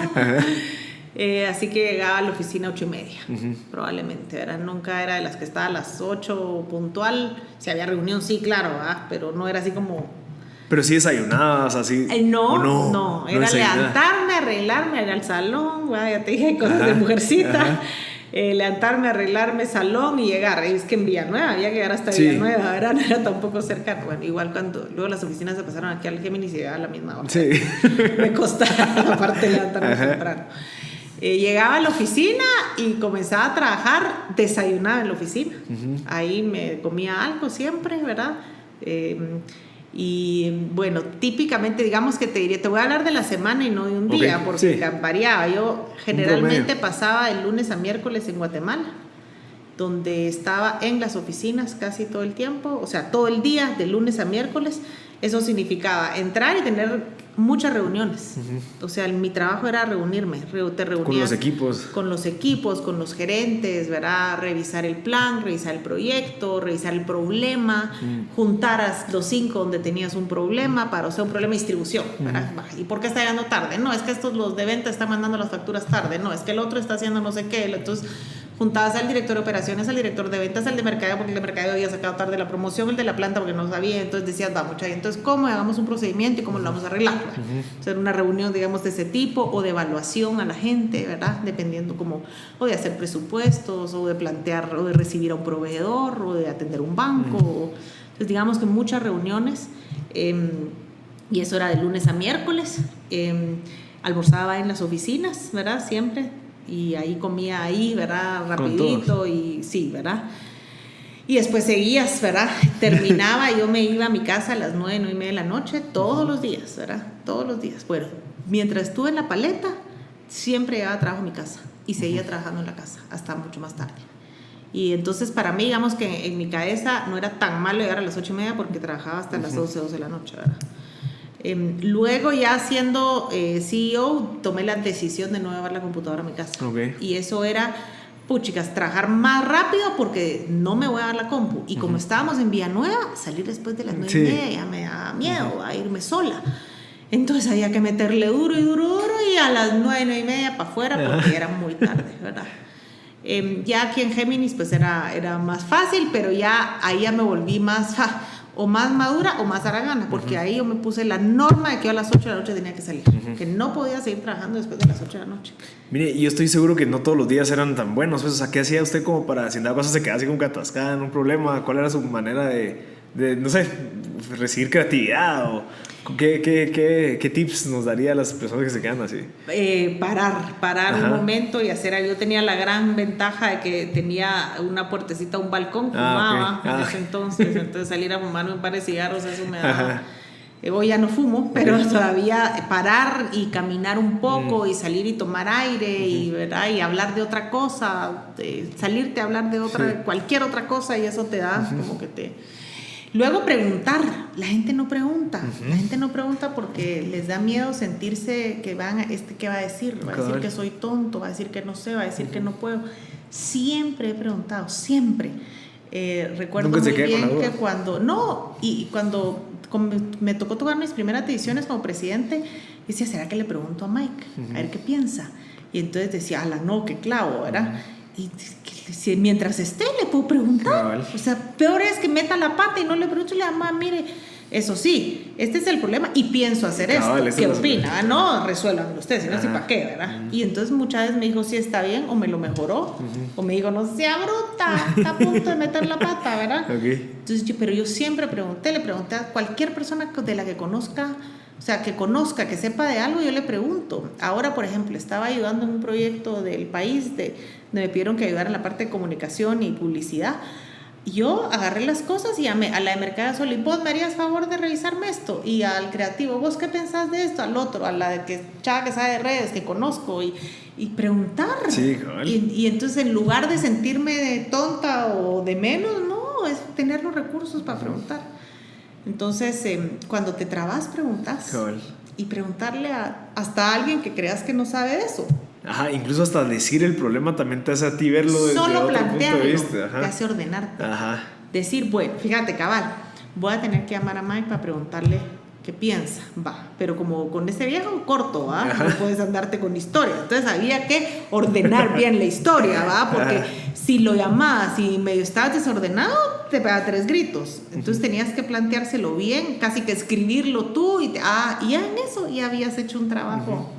Así que llegaba a la oficina a 8:30, probablemente, ¿verdad? Nunca era de las que estaba a las 8 puntual. Si había reunión, sí, claro, ¿verdad? Pero no era así como... Pero sí desayunabas así. No, era levantarme, arreglarme, ir al salón, ya te dije, cosas de mujercita. Levantarme, arreglarme, salón y llegar. Es que en Villanueva había que llegar hasta Villanueva, ¿verdad? No era tampoco cerca. Bueno, igual cuando luego las oficinas se pasaron aquí al Géminis y llegaba a la misma hora. Sí. Me costaba, aparte, levantarme temprano. Llegaba a la oficina y comenzaba a trabajar, desayunaba en la oficina. Ahí me comía algo siempre, ¿verdad? Y bueno, típicamente, digamos que te diría, te voy a hablar de la semana y no de un día, porque variaba. Yo generalmente pasaba de lunes a miércoles en Guatemala, donde estaba en las oficinas casi todo el tiempo, o sea, todo el día, de lunes a miércoles. Eso significaba entrar y tener muchas reuniones. O sea, mi trabajo era reunirme. Te reunías con los equipos. Con los equipos, con los gerentes, ¿verdad? Revisar el plan, revisar el proyecto, revisar el problema, juntar a los 5 donde tenías un problema, o sea, un problema de distribución, ¿verdad? ¿Y por qué está llegando tarde? No, es que los de venta están mandando las facturas tarde. No, es que el otro está haciendo no sé qué. Entonces, juntabas al director de operaciones, al director de ventas, al de mercadeo, porque el de mercadeo había sacado tarde la promoción, el de la planta porque no sabía, entonces decías, va, mucha gente, entonces, ¿cómo hagamos un procedimiento y cómo lo vamos a arreglar? O sea, una reunión, digamos, de ese tipo, o de evaluación a la gente, ¿verdad? Dependiendo como, o de hacer presupuestos, o de plantear, o de recibir a un proveedor, o de atender un banco, entonces, digamos que muchas reuniones, y eso era de lunes a miércoles, almorzaba en las oficinas, ¿verdad? Siempre, y ahí comía ahí, ¿verdad? Rapidito y sí, ¿verdad? Y después seguías, ¿verdad? Terminaba y yo me iba a mi casa a las 9, 9:30 de la noche, todos los días, ¿verdad? Todos los días. Bueno, mientras estuve en La Paleta, siempre llevaba trabajo a mi casa y seguía trabajando en la casa hasta mucho más tarde. Y entonces para mí, digamos que en mi cabeza no era tan malo llegar a las 8:30 porque trabajaba hasta las 11, 12 de la noche, ¿verdad? Luego ya siendo CEO tomé la decisión de no llevar la computadora a mi casa. Y eso era, puchicas, trabajar más rápido porque no me voy a dar la compu. Y como estábamos en Villanueva, salir después de las 9:30 ya me daba miedo a irme sola. Entonces había que meterle duro y a las 9, 9:30 para afuera porque era muy tarde, ¿verdad? Ya aquí en Géminis pues era más fácil, pero ya ahí ya me volví más... o más madura o más haragana, porque ahí yo me puse la norma de que yo a las 8 de la noche tenía que salir, que no podía seguir trabajando después de las 8 de la noche. Mire, yo estoy seguro que no todos los días eran tan buenos, pues, o sea, ¿qué hacía usted como para, si en dado caso se quedaba así como que atascada en un problema? ¿Cuál era su manera de no sé, recibir creatividad? ¿O qué tips nos daría a las personas que se quedan así? Parar un momento y hacer algo. Yo tenía la gran ventaja de que tenía una puertecita, un balcón, fumaba en ese entonces salir a fumarme un par de cigarros, eso me daba... Hoy ya no fumo, pero todavía parar y caminar un poco y salir y tomar aire y, ¿verdad? Y hablar de otra cosa, salirte a hablar de cualquier otra cosa, y eso te da como que te... Luego preguntar. La gente no pregunta. La gente no pregunta porque les da miedo sentirse que ¿qué va a decir? Va a decir que soy tonto, va a decir que no sé, va a decir que no puedo. Siempre he preguntado, siempre. Recuerdo muy bien que cuando me tocó tomar mis primeras decisiones como presidente, decía, ¿será que le pregunto a Mike? A ver qué piensa. Y entonces decía, no, qué clavo, ¿verdad? Y si mientras esté le puedo preguntar. O sea, peor es que meta la pata y no le pregunto, le digo, mire, eso sí, este es el problema y pienso hacer esto. ¿Qué opina? No, resuélvanlo ustedes, si no sé para qué, ¿verdad? Y entonces muchas veces me dijo, sí, está bien, o me lo mejoró, o me dijo, no sea bruta, está a punto de meter la pata, ¿verdad? Entonces, pero yo siempre le pregunté a cualquier persona de la que conozca, o sea, que sepa de algo, yo le pregunto. Ahora, por ejemplo, estaba ayudando en un proyecto del país donde me pidieron que ayudara en la parte de comunicación y publicidad. Yo agarré las cosas y llamé a la de Mercado Sol y vos me harías favor de revisarme esto, y al creativo, vos qué pensás de esto, al otro, a la de chava que sabe de redes, que conozco, y preguntar. Sí, y entonces, en lugar de sentirme tonta o de menos, no, es tener los recursos para preguntar. Entonces, cuando te trabas, preguntas. Y preguntarle hasta a alguien que creas que no sabe de eso. Ajá, incluso hasta decir el problema también te hace a ti verlo desde otro punto de vista. Te hace ordenarte. Ajá. Decir, bueno, fíjate, cabal, voy a tener que llamar a Mike para preguntarle qué piensa, pero como con ese viejo corto, no puedes andarte con historia. Entonces había que ordenar bien la historia, porque si lo llamabas y medio estabas desordenado, te pegaba 3 gritos. Entonces tenías que planteárselo bien, casi que escribirlo tú, y ya en eso ya habías hecho un trabajo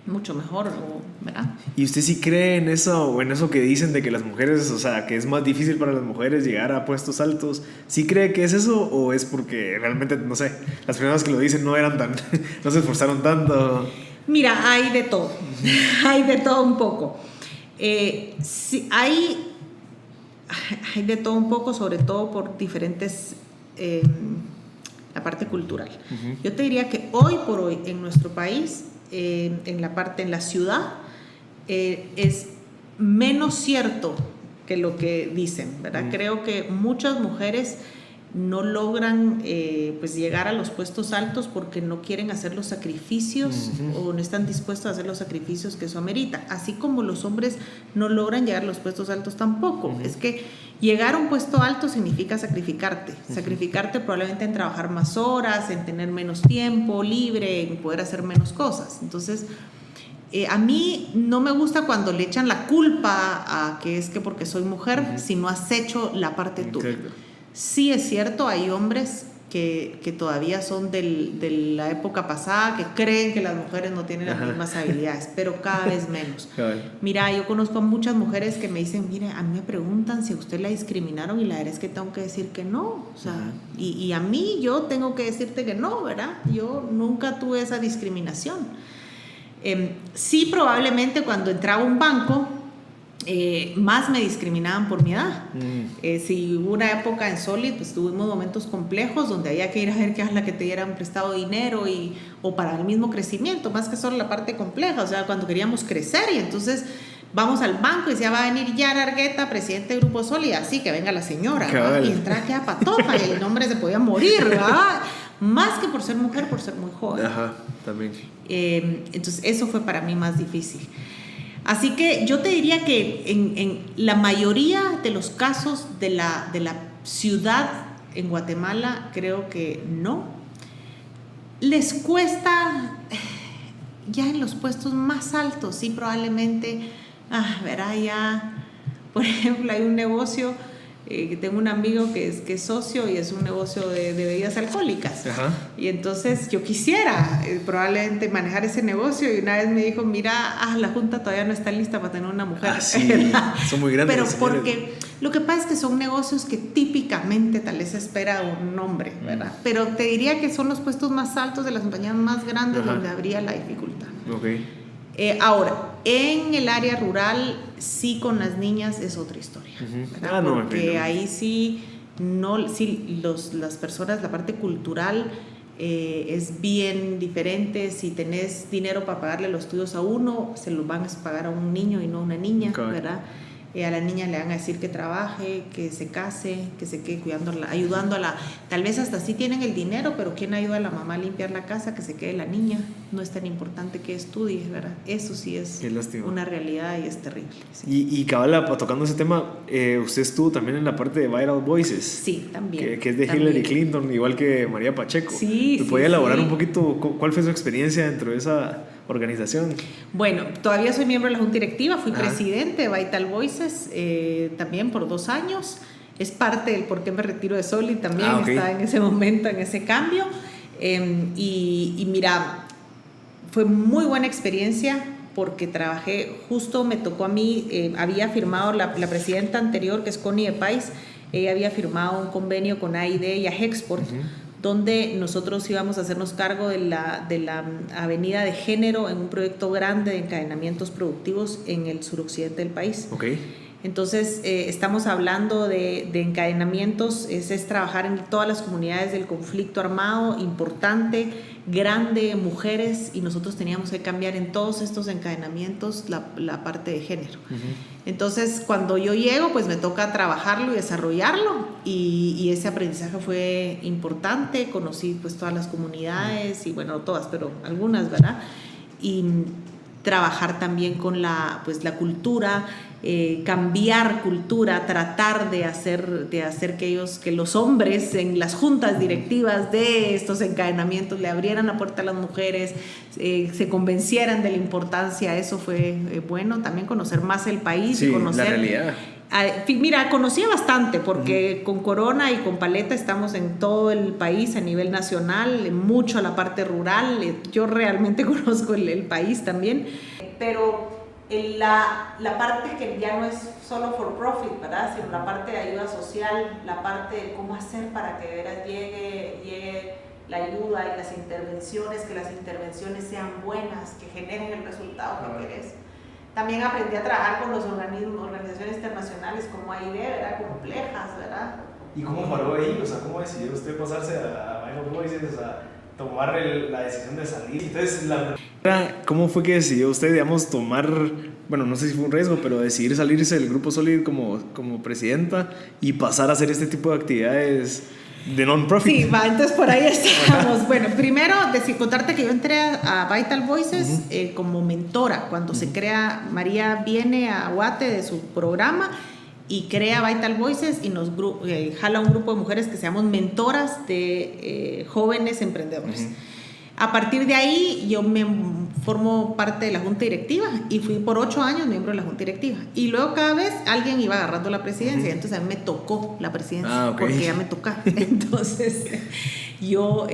mucho mejor, ¿verdad? ¿Y usted sí cree en eso, o en eso que dicen de que las mujeres, o sea, que es más difícil para las mujeres llegar a puestos altos? ¿Sí cree que es eso, o es porque realmente, no sé, las personas que lo dicen no se esforzaron tanto? Mira, hay de todo. Hay de todo un poco. Sí, hay de todo un poco, sobre todo por diferentes... la parte cultural. Yo te diría que hoy por hoy en nuestro país, en la ciudad, es menos cierto que lo que dicen, ¿verdad? Creo que muchas mujeres no logran pues llegar a los puestos altos porque no quieren hacer los sacrificios o no están dispuestos a hacer los sacrificios que eso amerita, así como los hombres no logran llegar a los puestos altos tampoco. Es que llegar a un puesto alto significa sacrificarte probablemente en trabajar más horas, en tener menos tiempo libre, en poder hacer menos cosas. Entonces, a mí no me gusta cuando le echan la culpa a que es que porque soy mujer, si no has hecho la parte tuya. Sí es cierto, hay hombres que todavía son de la época pasada, que creen que las mujeres no tienen las mismas habilidades, pero cada vez menos. Mira, yo conozco a muchas mujeres que me dicen, mire, a mí me preguntan si a usted la discriminaron, y la verdad es que tengo que decir que no. O sea, y a mí yo tengo que decirte que no, ¿verdad? Yo nunca tuve esa discriminación. Sí, probablemente cuando entraba a un banco, más me discriminaban por mi edad. Si hubo una época en Solid, pues tuvimos momentos complejos donde había que ir a ver qué es la que te dieran prestado dinero o para el mismo crecimiento, más que solo la parte compleja, o sea, cuando queríamos crecer, y entonces vamos al banco y decía, va a venir Yara Argueta, presidente de Grupo Solid, así que venga la señora, y entraba aquella patoja y el hombre se podía morir, ¿verdad? Más que por ser mujer, por ser muy joven. También. Entonces eso fue para mí más difícil. Así que yo te diría que en la mayoría de los casos de la ciudad en Guatemala, creo que no. Les cuesta ya en los puestos más altos, sí, probablemente, verá, ya, por ejemplo, hay un negocio tengo un amigo que es socio y es un negocio de bebidas alcohólicas. Ajá. Y entonces yo quisiera probablemente manejar ese negocio, y una vez me dijo, mira, la junta todavía no está lista para tener una mujer. Sí, son muy grandes. Pero porque lo que pasa es que son negocios que típicamente tal vez espera un hombre, ¿verdad? Pero te diría que son los puestos más altos de las compañías más grandes. Ajá. Donde habría la dificultad. Okay. Ahora, en el área rural, sí, con las niñas es otra historia. No, porque ahí sí, las personas, la parte cultural es bien diferente. Si tenés dinero para pagarle los estudios a uno, se los van a pagar a un niño y no a una niña, okay. ¿Verdad? A la niña le van a decir que trabaje, que se case, que se quede ayudándola. Tal vez hasta sí tienen el dinero, pero ¿quién ayuda a la mamá a limpiar la casa? Que se quede la niña. No es tan importante que estudie, ¿verdad? Eso sí es una realidad y es terrible. Sí. Y cabal, tocando ese tema, usted estuvo también en la parte de Vital Voices. Sí, también. Que es de Hillary Clinton, igual que María Pacheco. Sí, ¿Me podía elaborar un poquito cuál fue su experiencia dentro de esa organización? Bueno, todavía soy miembro de la Junta Directiva, fui presidente de Vital Voices también por 2 años. Es parte del por qué me retiro de Solid también, okay. Estaba en ese momento, en ese cambio. Y mira, fue muy buena experiencia porque trabajé, justo me tocó a mí, había firmado la presidenta anterior, que es Connie Epais, ella había firmado un convenio con AID y Ajexport, donde nosotros íbamos a hacernos cargo de la avenida de género en un proyecto grande de encadenamientos productivos en el suroccidente del país. Okay. Entonces, estamos hablando de encadenamientos, es trabajar en todas las comunidades del conflicto armado, importante, grande, mujeres, y nosotros teníamos que cambiar en todos estos encadenamientos la parte de género. Entonces, cuando yo llego, pues me toca trabajarlo y desarrollarlo, y ese aprendizaje fue importante. Conocí pues todas las comunidades, y bueno, no todas, pero algunas, ¿verdad? Y trabajar también con la cultura, cambiar cultura, tratar de hacer que los hombres en las juntas directivas de estos encadenamientos le abrieran la puerta a las mujeres, se convencieran de la importancia. Eso fue bueno, también conocer más el país, sí, y conocer la realidad. Mira, conocía bastante porque con Corona y con Paleta estamos en todo el país a nivel nacional, mucho a la parte rural. Yo realmente conozco el país también, pero la parte que ya no es solo for profit, ¿verdad? Sino la parte de ayuda social, la parte de cómo hacer para que de veras llegue la ayuda y las intervenciones, que las intervenciones sean buenas, que generen el resultado que querés. También aprendí a trabajar con los organizaciones internacionales como AID, ¿verdad? Complejas, ¿verdad? ¿Y cómo paró ahí? O sea, ¿cómo decidió usted pasarse a Vital Voices, o sea, tomar la decisión de salir? Entonces, ¿cómo fue que decidió usted, digamos, tomar, bueno, no sé si fue un riesgo, pero decidir salirse del Grupo Solid como presidenta y pasar a hacer este tipo de actividades de non-profit? Sí, entonces por ahí estamos. Bueno, primero, contarte que yo entré a Vital Voices como mentora. Cuando se crea, María viene a Guate de su programa y crea Vital Voices y nos jala un grupo de mujeres que se llaman mentoras de jóvenes emprendedores. A partir de ahí yo me formo parte de la junta directiva y fui por 8 años miembro de la junta directiva, y luego cada vez alguien iba agarrando la presidencia, entonces a mí me tocó la presidencia, porque ya me tocaba. Entonces yo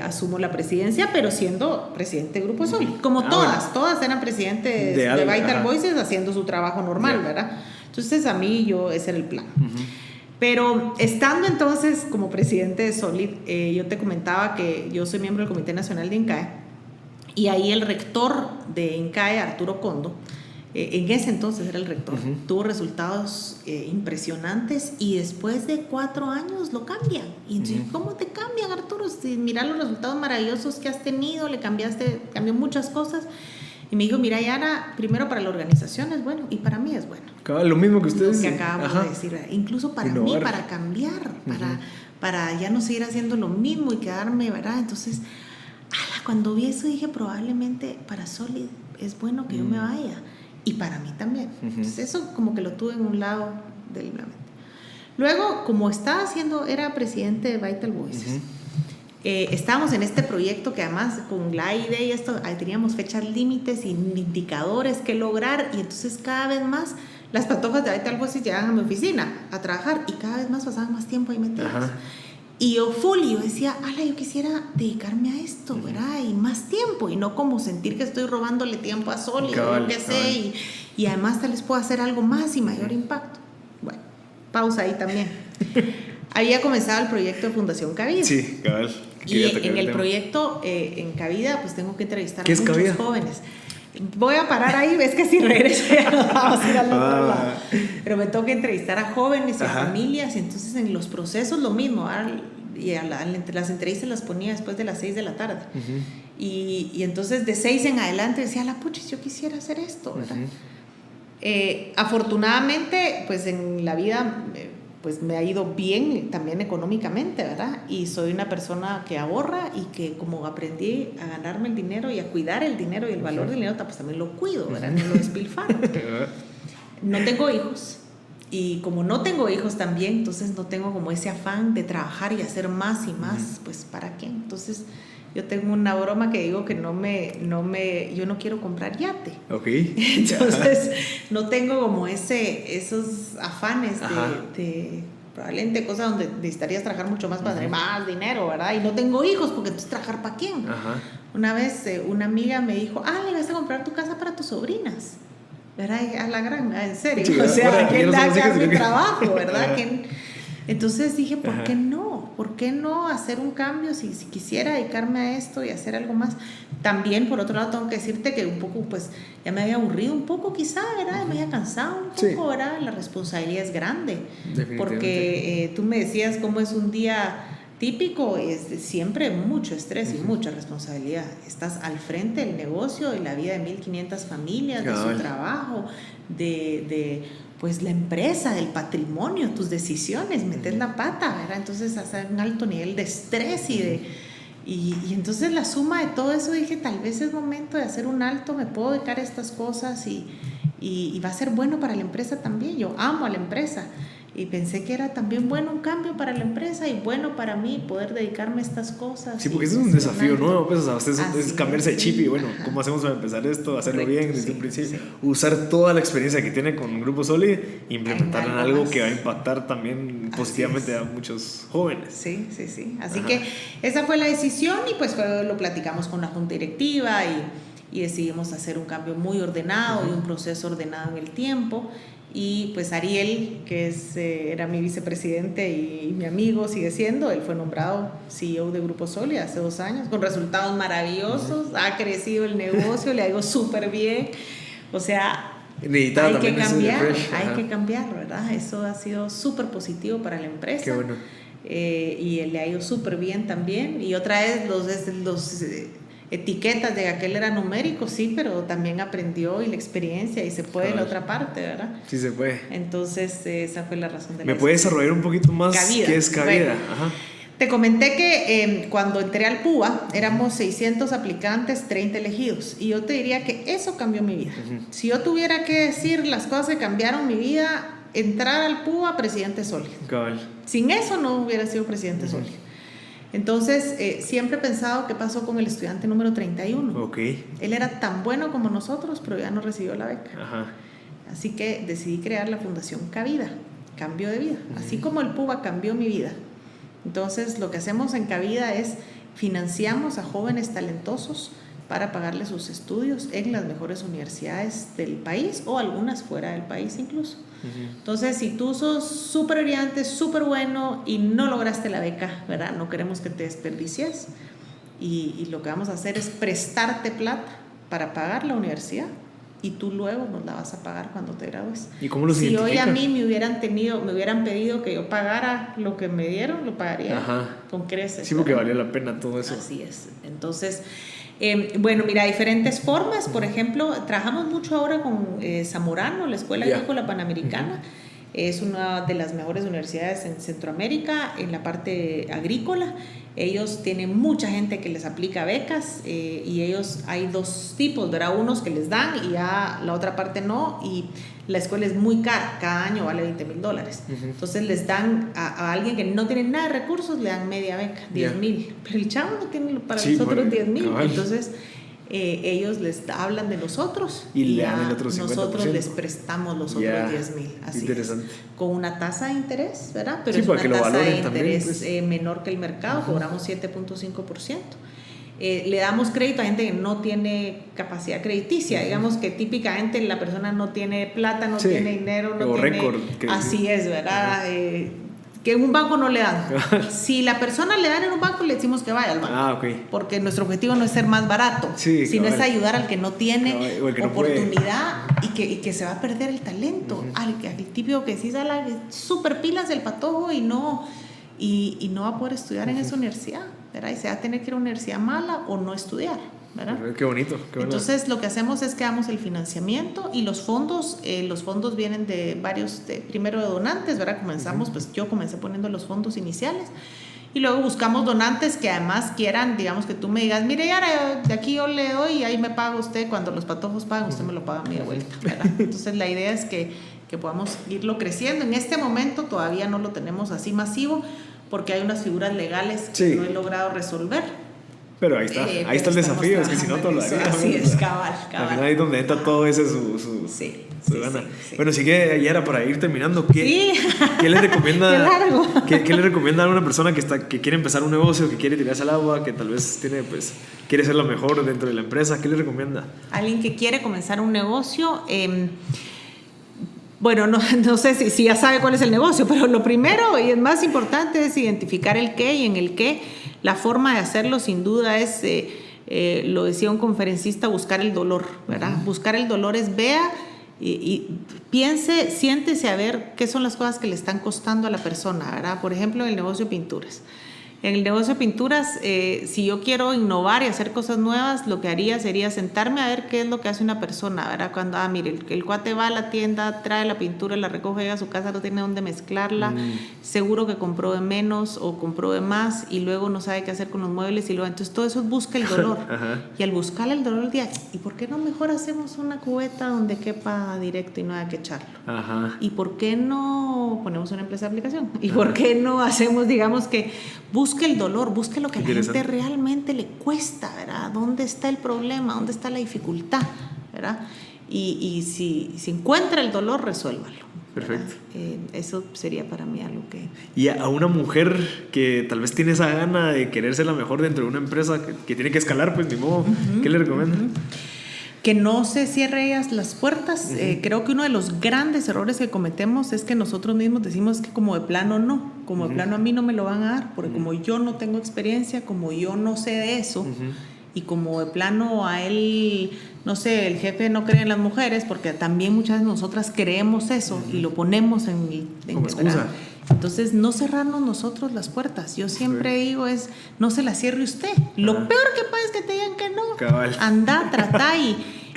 asumo la presidencia, pero siendo presidente del Grupo Solid, como todas eran presidentes de Vital Voices haciendo su trabajo normal, ¿verdad? Entonces a mí ese era el plan. Pero estando entonces como presidente de Solid, yo te comentaba que yo soy miembro del Comité Nacional de INCAE, y ahí el rector de INCAE, Arturo Condo, en ese entonces era el rector, tuvo resultados impresionantes, y después de 4 años lo cambian. Y entonces, ¿cómo te cambian, Arturo? Si mira los resultados maravillosos que has tenido, cambió muchas cosas. Y me dijo, mira, Yara, primero para la organización es bueno y para mí es bueno. Lo mismo que ustedes. Lo que acabamos de decir, incluso para mí, para cambiar, para ya no seguir haciendo lo mismo y quedarme, ¿verdad? Entonces, cuando vi eso dije, probablemente para Solid es bueno que yo me vaya, y para mí también. Entonces eso como que lo tuve en un lado de la mente. Luego, como era presidente de Vital Voices, estábamos en este proyecto que además con la idea y esto teníamos fechas límites y indicadores que lograr, y entonces cada vez más las patojas de ahorita algo así llegaban a mi oficina a trabajar y cada vez más pasaban más tiempo ahí metidos. Ajá. Y yo yo decía, yo quisiera dedicarme a esto, ¿verdad? Y más tiempo, y no como sentir que estoy robándole tiempo a Sol, y yo qué sé, y además tal vez puedo hacer algo más y mayor impacto. Bueno, pausa ahí también. Había comenzado el proyecto de Fundación Cabida. Sí, cabal. Y en el proyecto, en Cabida, pues tengo que entrevistar a muchos Cabida? Jóvenes. Voy a parar ahí, ves que si regreso ya nos vamos a ir al otro lado. Pero me tengo que entrevistar a jóvenes y a familias, y entonces en los procesos lo mismo, y las entrevistas las ponía después de las 6 de la tarde. Y entonces de 6 en adelante decía, puchis, yo quisiera hacer esto, ¿verdad? Afortunadamente, pues en la vida... pues me ha ido bien también económicamente, ¿verdad? Y soy una persona que ahorra y que como aprendí a ganarme el dinero y a cuidar el dinero y el valor del dinero, pues también lo cuido, ¿verdad? No lo despilfarro. No tengo hijos, y como no tengo hijos también, entonces no tengo como ese afán de trabajar y hacer más y más, pues ¿para qué? Entonces yo tengo una broma que digo que yo no quiero comprar yate. Ok. Entonces no tengo como esos afanes de probablemente cosas donde necesitarías trabajar mucho más para tener más dinero, ¿verdad? Y no tengo hijos, porque entonces ¿trabajar para quién? Una vez una amiga me dijo, le vas a comprar tu casa para tus sobrinas, ¿verdad? A la gran, en serio. Sí, o sea, ¿quién da acá mi trabajo, verdad? Entonces dije, ¿por qué no? ¿Por qué no hacer un cambio si quisiera dedicarme a esto y hacer algo más? También, por otro lado, tengo que decirte que un poco, pues, ya me había aburrido un poco quizá, ¿verdad? Me había cansado un poco, ¿verdad? La responsabilidad es grande. Porque tú me decías cómo es un día típico, es siempre mucho estrés y mucha responsabilidad. Estás al frente del negocio y la vida de 1,500 familias, de su trabajo, pues la empresa, del patrimonio, tus decisiones, metes la pata, ¿verdad? Entonces hace un alto nivel de estrés y entonces la suma de todo eso dije, tal vez es momento de hacer un alto, me puedo dedicar a estas cosas y va a ser bueno para la empresa también. Yo amo a la empresa y pensé que era también bueno un cambio para la empresa y bueno para mí poder dedicarme a estas cosas. Sí, porque eso es un desafío nuevo, pues, o sea, es cambiarse de chip y bueno, ¿cómo hacemos para empezar esto? Hacerlo bien desde un principio. Usar toda la experiencia que tiene con Grupo Soli e implementarla en algo que va a impactar también positivamente a muchos jóvenes. Sí. Así que esa fue la decisión y pues lo platicamos con la junta directiva y decidimos hacer un cambio muy ordenado y un proceso ordenado en el tiempo. Y pues Ariel, que era mi vicepresidente y mi amigo, sigue siendo, él fue nombrado CEO de Grupo Soli hace 2 años, con resultados maravillosos, ha crecido el negocio, le ha ido súper bien, o sea, hay que cambiar, ¿verdad? Eso ha sido súper positivo para la empresa. Qué bueno. Y él le ha ido súper bien también, y otra vez los etiquetas de que aquel era numérico, sí, pero también aprendió y la experiencia y se puede en la otra parte, ¿verdad? Sí se puede. Entonces esa fue la razón de la ¿Me puedes desarrollar un poquito más qué es Cabida? Bueno, te comenté que cuando entré al PUA éramos 600 aplicantes, 30 elegidos, y yo te diría que eso cambió mi vida. Si yo tuviera que decir las cosas que cambiaron mi vida, entrar al PUA, presidente Soli. Cabal. Sin eso no hubiera sido presidente Soli. Entonces, siempre he pensado qué pasó con el estudiante número 31. Okay. Él era tan bueno como nosotros, pero ya no recibió la beca. Así que decidí crear la Fundación Cabida, Cambio de Vida. Así como el PUA cambió mi vida. Entonces, lo que hacemos en Cabida es financiamos a jóvenes talentosos para pagarles sus estudios en las mejores universidades del país o algunas fuera del país incluso. Entonces, si tú sos súper brillante, súper bueno y no lograste la beca, ¿verdad? No queremos que te desperdicies y lo que vamos a hacer es prestarte plata para pagar la universidad y tú luego nos la vas a pagar cuando te gradúes. ¿Y cómo los identificas? Si hoy a mí me hubieran pedido que yo pagara lo que me dieron, lo pagaría con creces. Sí, porque valió la pena todo eso. Así es. Entonces, bueno, mira, diferentes formas. Por ejemplo, trabajamos mucho ahora con Zamorano, la Escuela Agrícola Panamericana. Es una de las mejores universidades en Centroamérica en la parte agrícola. Ellos tienen mucha gente que les aplica becas y ellos hay 2 tipos, ¿verdad? Unos que les dan y ya la otra parte no, y la escuela es muy cara, cada año vale $20,000. Entonces les dan a alguien que no tiene nada de recursos, le dan media beca, 10,000, pero el chavo no tiene para nosotros 10,000. Entonces ellos les hablan de nosotros y le dan el otro 50%. Nosotros les prestamos los otros 10,000. Así interesante. Con una tasa de interés, ¿verdad? Pero sí, es para una que lo tasa de valoren interés también, pues. menor que el mercado, cobramos 7.5%. Le damos crédito a gente que no tiene capacidad crediticia, digamos que típicamente la persona no tiene plata, no tiene dinero, no tiene récord, así es, ¿verdad? Que en un banco no le dan. Si la persona le dan en un banco, le decimos que vaya al banco. Okay. Porque nuestro objetivo no es ser más barato, sino es ayudar al que no tiene o el que oportunidad y que se va a perder el talento. Al típico que sí sale súper pilas del patojo y no va a poder estudiar en esa universidad, ¿verdad? Y se va a tener que ir a una universidad mala o no estudiar, ¿verdad? Qué bonito. Entonces lo que hacemos es que damos el financiamiento y los fondos vienen de varios, primero de donantes, ¿verdad? Comenzamos, pues yo comencé poniendo los fondos iniciales y luego buscamos donantes que además quieran, digamos que tú me digas, mire, Yara, de aquí yo le doy y ahí me paga usted, cuando los patojos pagan, usted me lo paga a mí de vuelta, ¿verdad? Entonces la idea es que podamos irlo creciendo. En este momento todavía no lo tenemos así masivo porque hay unas figuras legales que no he logrado resolver. Pero ahí está, ahí está el desafío, es que si no todo lo haría. Así es, cabal. Al final ahí es donde entra todo ese su gana. Sí. Bueno, sigue Yara para ir terminando. ¿Qué le recomienda? ¿Qué le recomienda a una persona que quiere empezar un negocio, que quiere tirarse al agua, que tal vez quiere ser la mejor dentro de la empresa? ¿Qué le recomienda? Alguien que quiere comenzar un negocio, bueno, no sé si ya sabe cuál es el negocio, pero lo primero y el más importante es identificar el qué, y en el qué la forma de hacerlo sin duda es, lo decía un conferencista, buscar el dolor, ¿verdad? Buscar el dolor es vea y piense, siéntese a ver qué son las cosas que le están costando a la persona, ¿verdad? Por ejemplo, en el negocio de pinturas. En el negocio de pinturas, si yo quiero innovar y hacer cosas nuevas, lo que haría sería sentarme a ver qué es lo que hace una persona, ¿verdad? Cuando, mire, el cuate va a la tienda, trae la pintura, la recoge, llega a su casa, no tiene dónde mezclarla, seguro que compró de menos o compró de más y luego no sabe qué hacer con los muebles y luego, entonces todo eso busca el dolor. Y al buscar el dolor, ¿y por qué no mejor hacemos una cubeta donde quepa directo y no haya que echarlo? ¿Y por qué no ponemos una empresa de aplicación? ¿Y por qué no hacemos, digamos que busque el dolor, busque lo que a la gente realmente le cuesta, ¿verdad? ¿Dónde está el problema? ¿Dónde está la dificultad? ¿Verdad? Y si encuentra el dolor, resuélvalo. Perfecto. Eso sería para mí algo que... Y a una mujer que tal vez tiene esa gana de querer ser la mejor dentro de una empresa que tiene que escalar, pues ni modo, ¿qué le recomienda? Que no se cierre ellas las puertas. Creo que uno de los grandes errores que cometemos es que nosotros mismos decimos que como de plano no, como de plano a mí no me lo van a dar, porque como yo no tengo experiencia, como yo no sé de eso, y como de plano a él, no sé, el jefe no cree en las mujeres, porque también muchas veces nosotras creemos eso y lo ponemos en como excusa. Entonces, no cerrarnos nosotros las puertas. Yo siempre digo no se las cierre usted. Lo peor que pasa es que te digan que no. Cabal. Anda, trata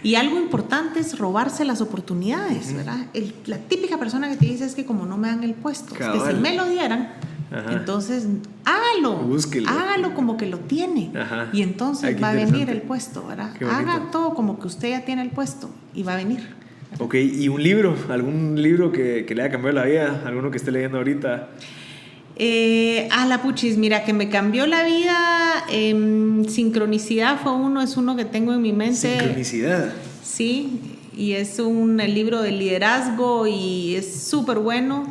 y algo importante es robarse las oportunidades, ¿verdad? La típica persona que te dice es que como no me dan el puesto, es que si me lo dieran, entonces hágalo. Búsquelo. Hágalo como que lo tiene. Y entonces va a venir el puesto, ¿verdad? Haga todo como que usted ya tiene el puesto y va a venir. Ok, ¿y un libro? ¿Algún libro que le haya cambiado la vida? ¿Alguno que esté leyendo ahorita? La puchis, mira, que me cambió la vida. Sincronicidad es uno que tengo en mi mente. Sincronicidad. Sí, y es un libro de liderazgo y es súper bueno.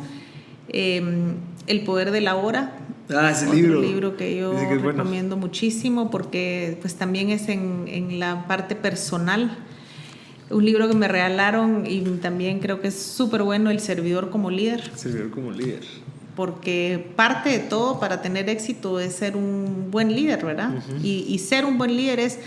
El poder de la hora. Ese libro. Un libro que yo recomiendo muchísimo porque pues también es en la parte personal. Un libro que me regalaron y también creo que es súper bueno, El servidor como líder. Servidor como líder. Porque parte de todo para tener éxito es ser un buen líder, ¿verdad? Y ser un buen líder es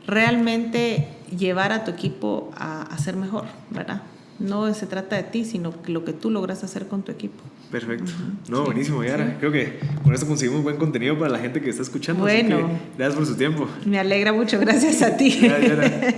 realmente llevar a tu equipo a ser mejor, ¿verdad? No se trata de ti, sino lo que tú logras hacer con tu equipo. Perfecto. Buenísimo, Yara. Creo que con esto conseguimos buen contenido para la gente que está escuchando. Bueno. Así que gracias por su tiempo. Me alegra mucho. Gracias a ti. Gracias, Yara.